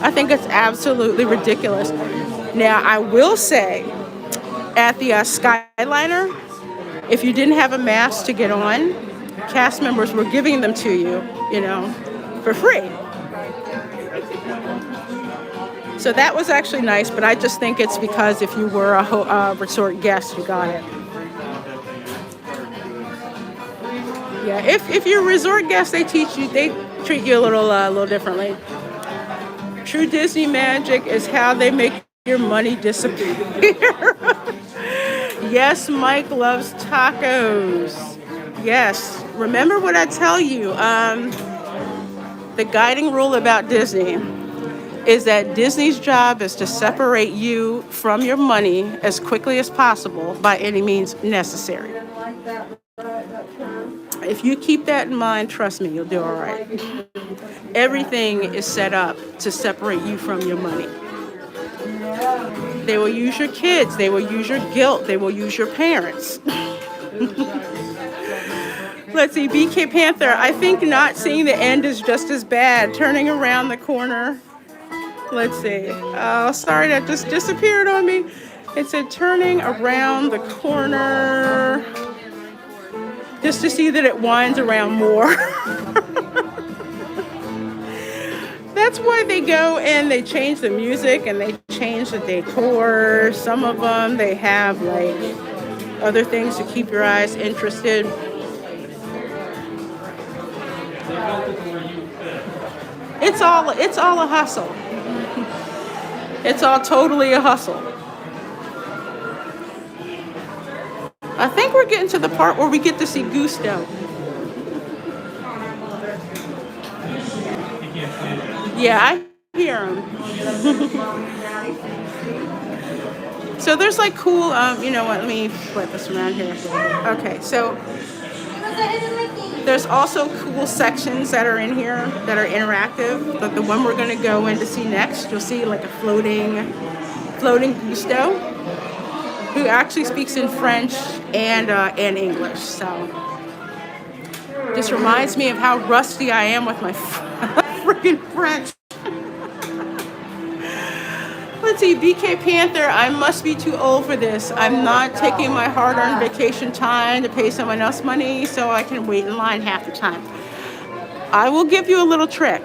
I think it's absolutely ridiculous. Now, I will say, at the Skyliner, if you didn't have a mask to get on, cast members were giving them to you, for free. So that was actually nice, but I just think it's because if you were a resort guest, you got it. Yeah, if you're a resort guest, they treat you a little differently. True Disney magic is how they make your money disappear. Yes, Mike loves tacos. Yes, remember what I tell you. The guiding rule about Disney is that Disney's job is to separate you from your money as quickly as possible by any means necessary. If you keep that in mind, trust me, you'll do all right. Everything is set up to separate you from your money. They will use your kids, they will use your guilt, they will use your parents. Let's see, BK Panther, I think not seeing the end is just as bad. Turning around the corner. Let's see. Oh, sorry, that just disappeared on me. It said turning around the corner. Just to see that it winds around more. That's why they go and they change the music and they change the decor. Some of them, they have like other things to keep your eyes interested. It's all a hustle. It's all totally a hustle. I think we're getting to the part where we get to see Gusto. Yeah, I hear him. So there's like cool, you know what, let me flip this around here. Okay, so there's also cool sections that are in here that are interactive. But the one we're going to go in to see next, you'll see like a floating Gusto who actually speaks in French and English. So this reminds me of how rusty I am with my freaking French. Let's see, BK Panther, I must be too old for this. I'm not taking my hard-earned vacation time to pay someone else money so I can wait in line half the time. I will give you a little trick,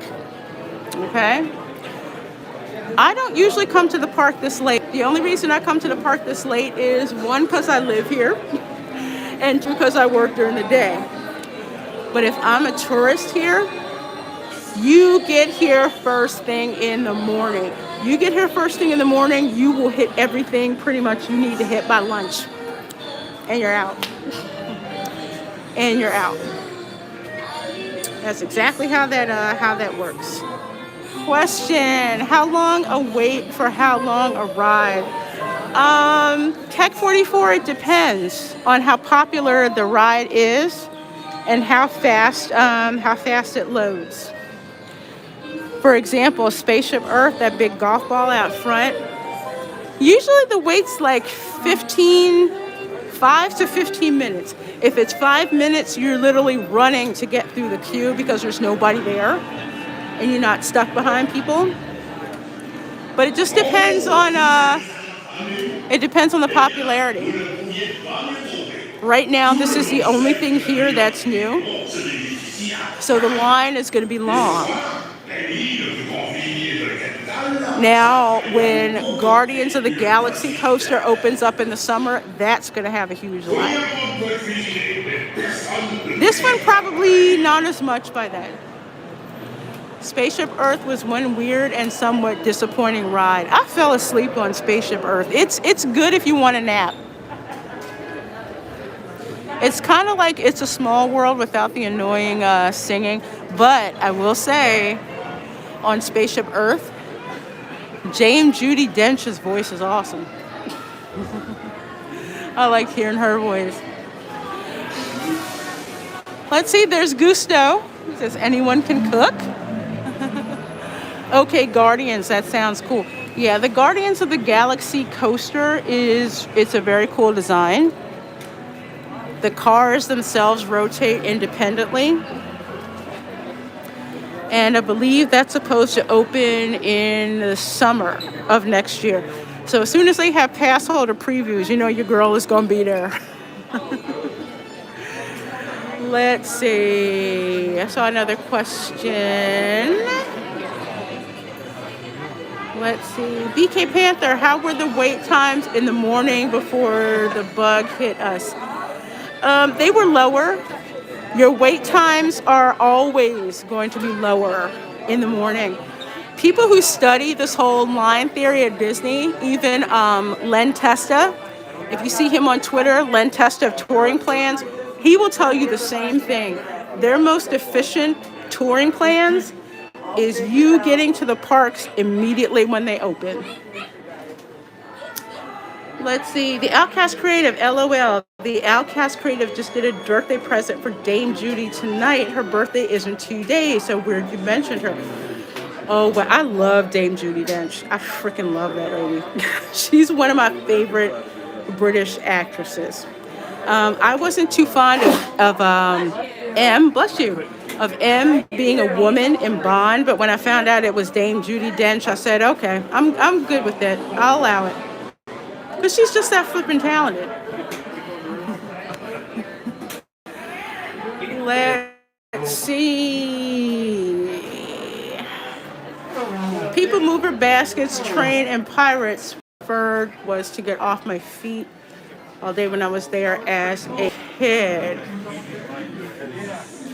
okay? I don't usually come to the park this late. The only reason I come to the park this late is one, because I live here, and two, because I work during the day. But if I'm a tourist here, you get here first thing in the morning. You get here first thing in the morning, you will hit everything pretty much you need to hit by lunch. And you're out. And you're out. That's exactly how that works. Question, how long a wait for how long a ride? Tech 44, it depends on how popular the ride is and how fast it loads. For example, Spaceship Earth, that big golf ball out front, usually the wait's like 5 to 15 minutes. If it's 5 minutes, you're literally running to get through the queue because there's nobody there and you're not stuck behind people. But it just depends on the popularity. Right now, this is the only thing here that's new. So the line is going to be long. Now, when Guardians of the Galaxy coaster opens up in the summer, that's going to have a huge line. This one probably not as much by then. Spaceship Earth was one weird and somewhat disappointing ride. I fell asleep on Spaceship Earth. It's good if you want a nap. It's kind of like It's a Small World without the annoying singing. But I will say, on Spaceship Earth, James Judi Dench's voice is awesome. I like hearing her voice. Let's see, there's Gusto. It says anyone can cook. Okay, Guardians, that sounds cool. Yeah, the Guardians of the Galaxy coaster it's a very cool design. The cars themselves rotate independently. And I believe that's supposed to open in the summer of next year. So as soon as they have pass holder previews, you know your girl is going to be there. Let's see. I saw another question. Let's see. BK Panther, how were the wait times in the morning before the bug hit us? They were lower. Your wait times are always going to be lower in the morning. People who study this whole line theory at Disney, even Len Testa, if you see him on Twitter, Len Testa of touring plans, he will tell you the same thing. Their most efficient touring plans is you getting to the parks immediately when they open. Let's see, the Outcast Creative, LOL. The Outcast Creative just did a birthday present for Dame Judy tonight. Her birthday is in 2 days, so weird you mentioned her. Oh, but I love Dame Judi Dench. I freaking love that lady. She's one of my favorite British actresses. I wasn't too fond of M, bless you, of M being a woman in Bond, but when I found out it was Dame Judi Dench, I said, okay, I'm good with it. I'll allow it. Because she's just that flippin' talented. Let's see. People Mover baskets, train, and pirates. Preferred was to get off my feet all day when I was there as a kid.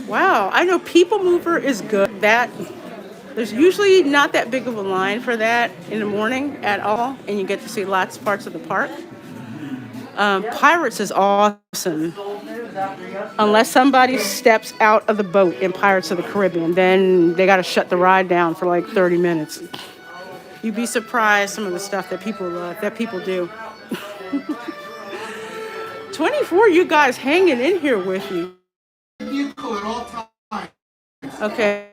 Wow, I know People Mover is good. There's usually not that big of a line for that in the morning at all, and you get to see lots of parts of the park. Pirates is awesome. Unless somebody steps out of the boat in Pirates of the Caribbean, then they got to shut the ride down for like 30 minutes. You'd be surprised some of the stuff that people do. 24, you guys hanging in here with me. Okay.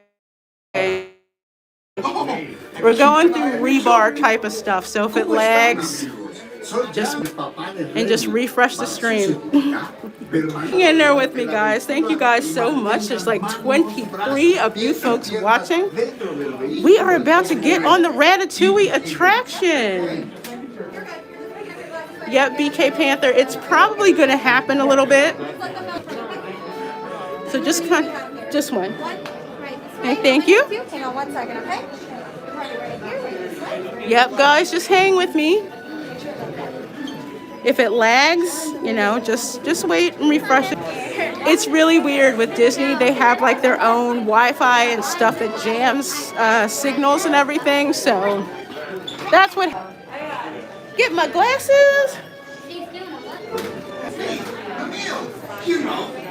We're going through rebar type of stuff, so if it lags, just refresh the stream. Hang in there with me, guys. Thank you guys so much. There's like 23 of you folks watching. We are about to get on the Ratatouille attraction. Yep, BK Panther. It's probably going to happen a little bit. So just one. Okay, thank you.
Hang on 1 second, okay?
Yep, guys, just hang with me. If it lags, just wait and refresh it. It's really weird with Disney. They have like their own Wi-Fi and stuff that jams signals and everything. So that's what. Get my glasses.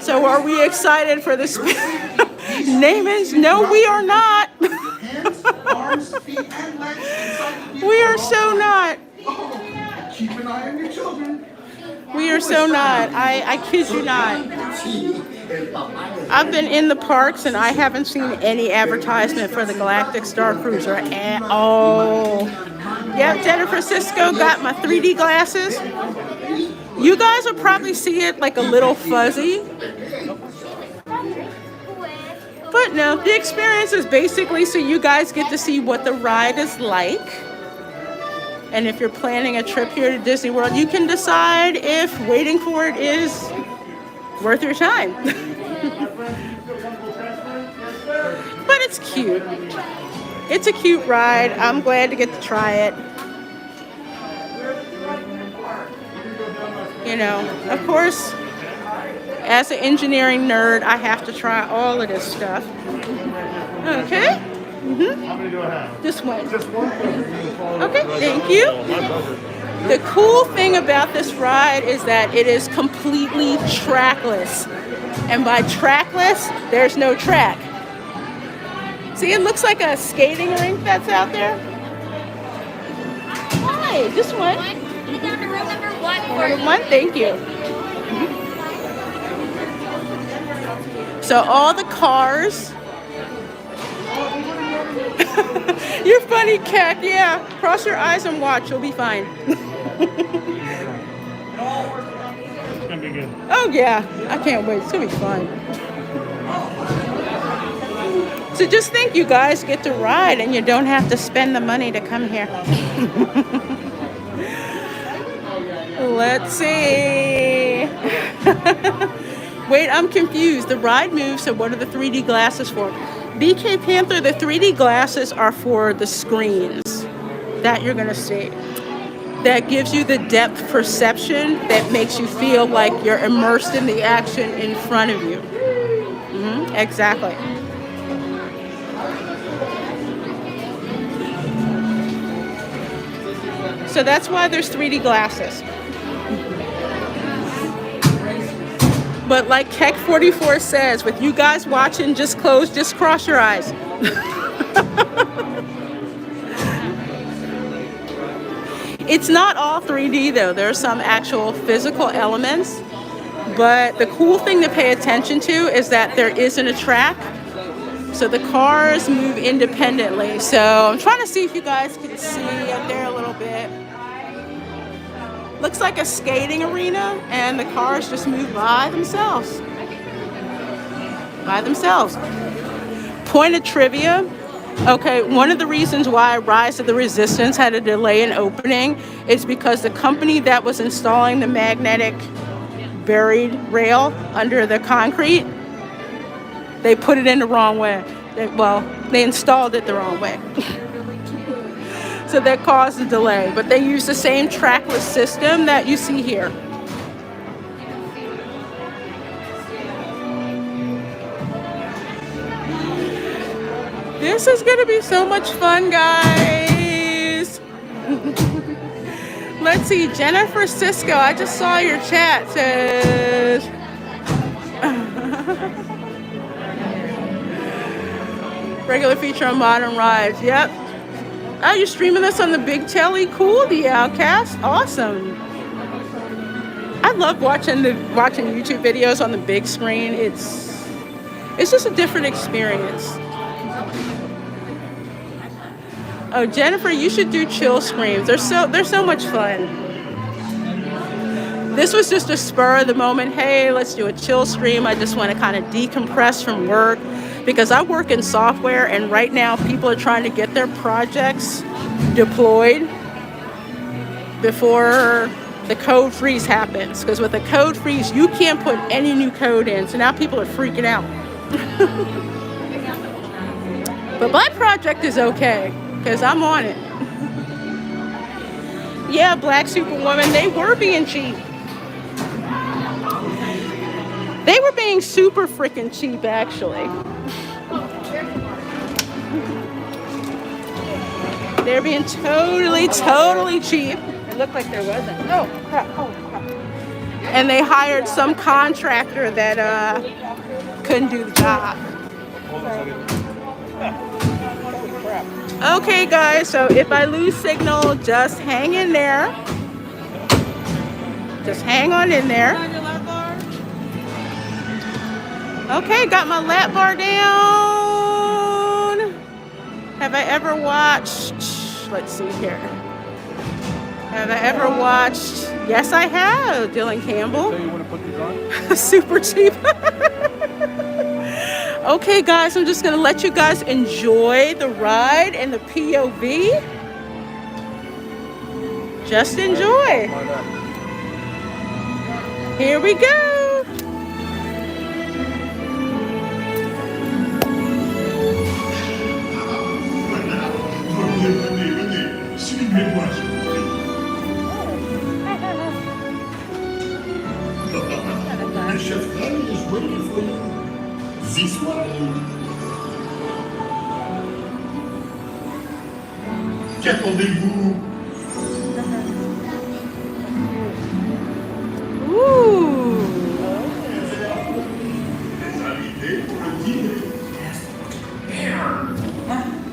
So are we excited for this? Namings? No, we are not. We are so not.
Keep an eye on your children.
We are so not. I kid you not. I've been in the parks and I haven't seen any advertisement for the Galactic Star Cruiser at all. Yep, Jennifer Cisco got my 3D glasses. You guys will probably see it like a little fuzzy. But no, the experience is basically so you guys get to see what the ride is like. And if you're planning a trip here to Disney World, you can decide if waiting for it is worth your time. But it's cute. It's a cute ride. I'm glad to get to try it. Of course, as an engineering nerd, I have to try all of this stuff. Okay? Just one. Okay, thank you. The cool thing about this ride is that it is completely trackless. And by trackless, there's no track. See, it looks like a skating rink that's out there. Hi, just one.
Get down to room number 1 for
Number 1, thank you. So all the cars. You're funny, Cat. Yeah, cross your eyes and watch. You'll be fine.
It's gonna be good.
Oh yeah, I can't wait. It's gonna be fun. So just think, you guys get to ride and you don't have to spend the money to come here. Let's see. Wait, I'm confused. The ride moves, so what are the 3D glasses for? BK Panther, the 3D glasses are for the screens that you're gonna see. That gives you the depth perception that makes you feel like you're immersed in the action in front of you. Exactly. So that's why there's 3D glasses. But like Keck 44 says, with you guys watching, just cross your eyes. It's not all 3D though. There are some actual physical elements. But the cool thing to pay attention to is that there isn't a track. So the cars move independently. So I'm trying to see if you guys can see up there a little bit. Looks like a skating arena, and the cars just move by themselves. By themselves. Point of trivia. Okay, one of the reasons why Rise of the Resistance had a delay in opening is because the company that was installing the magnetic buried rail under the concrete, they put it in the wrong way. They installed it the wrong way. So that caused a delay. But they use the same trackless system that you see here. This is gonna be so much fun, guys. Let's see, Jennifer Cisco, I just saw your chat, says. Regular feature on Modern Rides, yep. Oh, you're streaming this on the big telly? Cool, the Outcast, awesome. I love watching YouTube videos on the big screen. It's just a different experience. Oh, Jennifer, you should do chill screams. They're so much fun. This was just a spur of the moment. Hey, let's do a chill stream. I just want to kind of decompress from work because I work in software, and right now people are trying to get their projects deployed before the code freeze happens. Because with the code freeze, you can't put any new code in. So now people are freaking out. But my project is okay, because I'm on it. Yeah, Black Superwoman, they were being cheap. They were being super freaking cheap, actually. They're being totally cheap. It looked like there wasn't. Oh, crap. And they hired some contractor that couldn't do the job. Okay, guys, so if I lose signal, just hang in there. Just hang on in there. Okay, got my lap bar down. Have I ever watched, let's see here. Have I ever watched, yes I have, Dylan Campbell.
So you want to put these on?
Super cheap. Okay, guys, I'm just going to let you guys enjoy the ride and the POV. Just enjoy. Here we go.
Venez, suivez-moi, s'il vous plaît. The chef Remy is waiting for you. This way. Qu'attendez-vous?
Ooh.
Les invités pour le dîner.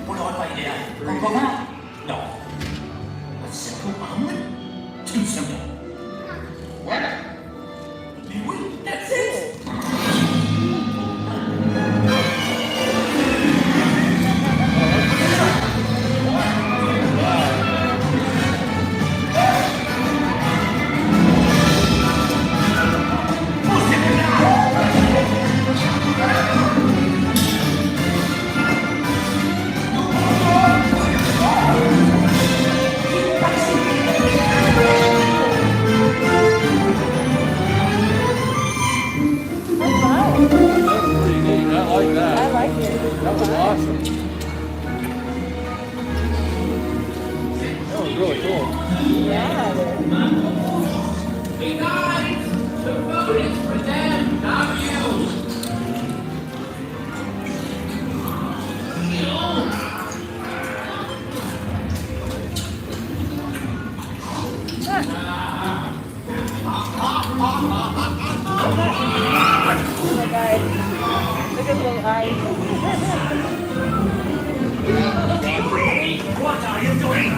On n'aurait pas idée en commun? Non. Simple omelet? Too simple. What? Mais oui, that's it!
Look at little eyes.
What are you doing?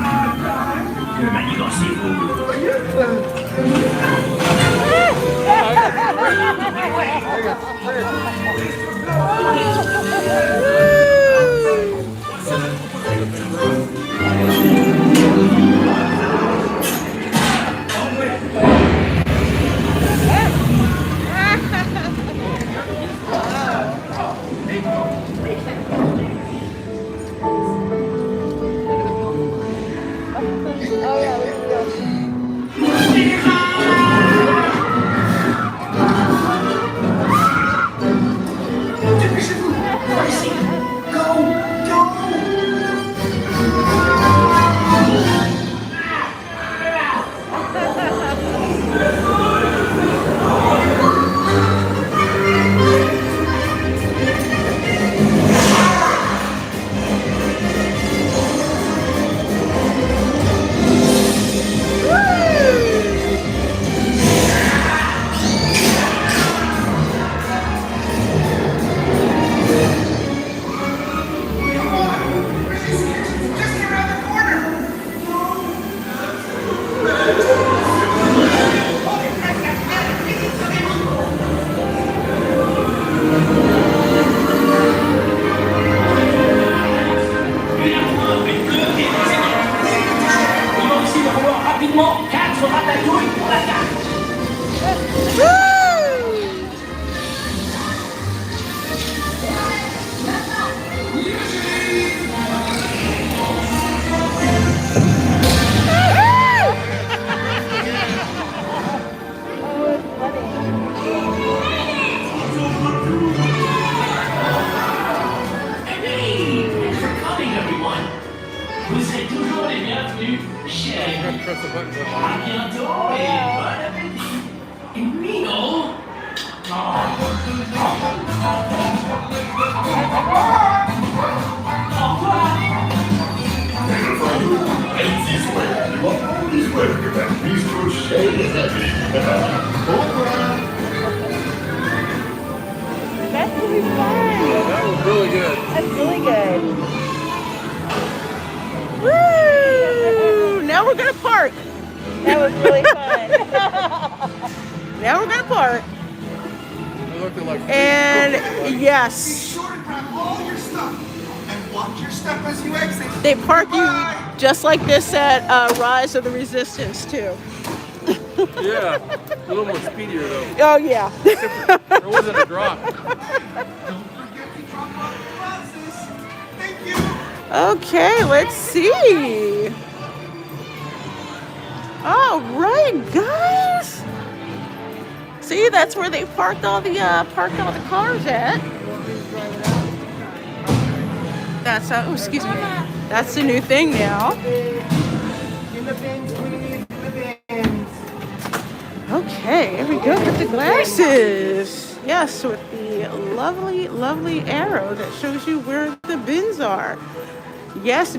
Rapidement, 4 ratatouilles pour la carte. Vous êtes toujours les bienvenus, chérie. À bientôt et bon appétit. Et Mino. Au revoir.
That's really fun.
That was really good.
That's really good.
Woo! Now we're gonna park.
That was really fun.
Now we're gonna park.
It looked like
And yes,
Be sure to grab all your stuff and watch your step as you exit.
they park you just like this at Rise of the Resistance too.
yeah, a little more speedier though.
Oh yeah.
There wasn't a drop.
Don't forget to drop off your boxes. Thank you.
Okay, let's see. All right, guys. See, that's where they parked all the cars at. That's oh, excuse me. That's the new thing now.
In the bins, please. In the bins.
Okay, here we go with the glasses. Yes, with the lovely, lovely arrow that shows you where the bins are. Yes,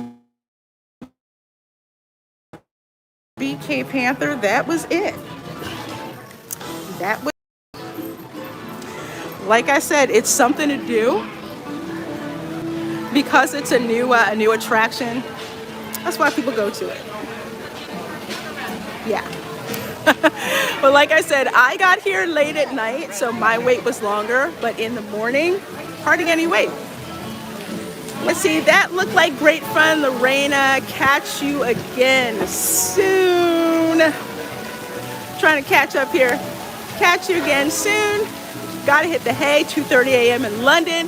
BK Panther, that was it. That was, like I said, it's something to do because it's a new attraction. That's why people go to it. Yeah. But like I said, I got here late at night, so my wait was longer. But in the morning, hardly any wait. Let's see, that looked like great fun. The Reina, catch you again soon. Trying to catch up here. Catch you again soon. Gotta hit the hay, 2:30 a.m. in London.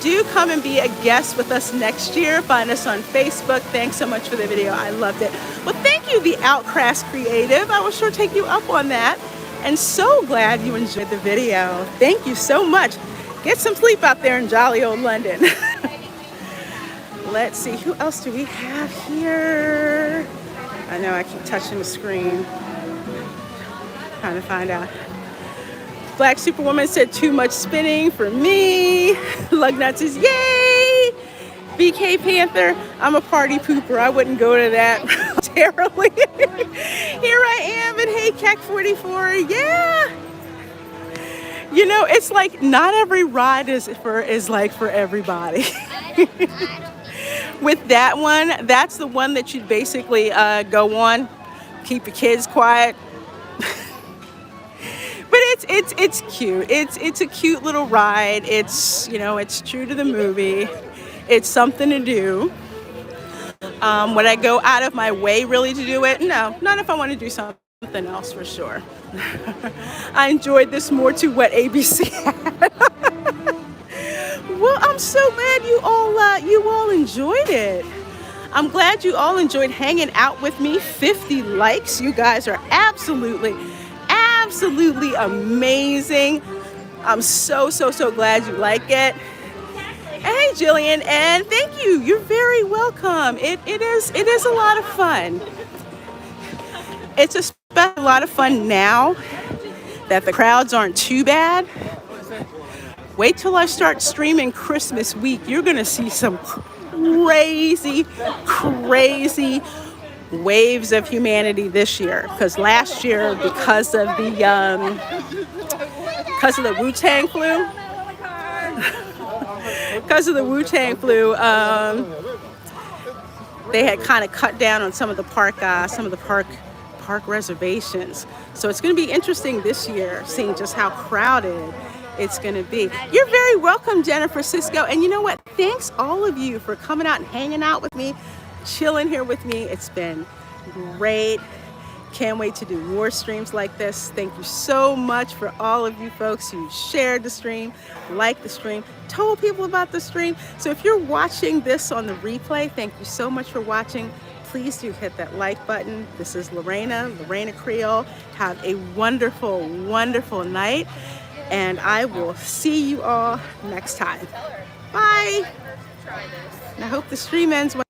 Do come and be a guest with us next year. Find us on Facebook. Thanks so much for the video. I loved it. Well, thank you, the Outcast Creative. I will sure take you up on that. And so glad you enjoyed the video. Thank you so much. Get some sleep out there in jolly old London. Let's see, who else do we have here? I know I keep touching the screen. Trying to find out. Black Superwoman said too much spinning for me. Lugnut says, yay! BK Panther, I'm a party pooper. I wouldn't go to that terribly. Here I am at Hey Cac 44. Yeah, You know, it's like not every ride is like for everybody. With that one, that's the one that you'd basically go on, keep your kids quiet. But it's cute. It's a cute little ride. It's, you know, it's true to the movie. It's something to do. Would I go out of my way really to do it? No, not if I want to do something else for sure. I enjoyed this more to what ABC had. Well, I'm so glad you all enjoyed it. I'm glad you all enjoyed hanging out with me. 50 likes. You guys are absolutely amazing. I'm so glad you like it. Hey, Jillian, and thank you. You're very welcome. It is a lot of fun. It's a lot of fun now that the crowds aren't too bad. Wait till I start streaming Christmas week. You're gonna see some crazy waves of humanity this year. Because last year, because of the Wu-Tang flu. Because of the Wu-Tang flu, they had kind of cut down on some of the park reservations. So it's going to be interesting this year, seeing just how crowded it's going to be. You're very welcome, Jennifer Cisco. And you know what? Thanks all of you for coming out and hanging out with me, chilling here with me. It's been great. Can't wait to do more streams like this. Thank you so much for all of you folks who shared the stream, liked the stream, told people about the stream. So if you're watching this on the replay, thank you so much for watching. Please do hit that like button. This is Reina Creole. Have a wonderful night. And I will see you all next time. Bye. And I hope the stream ends well.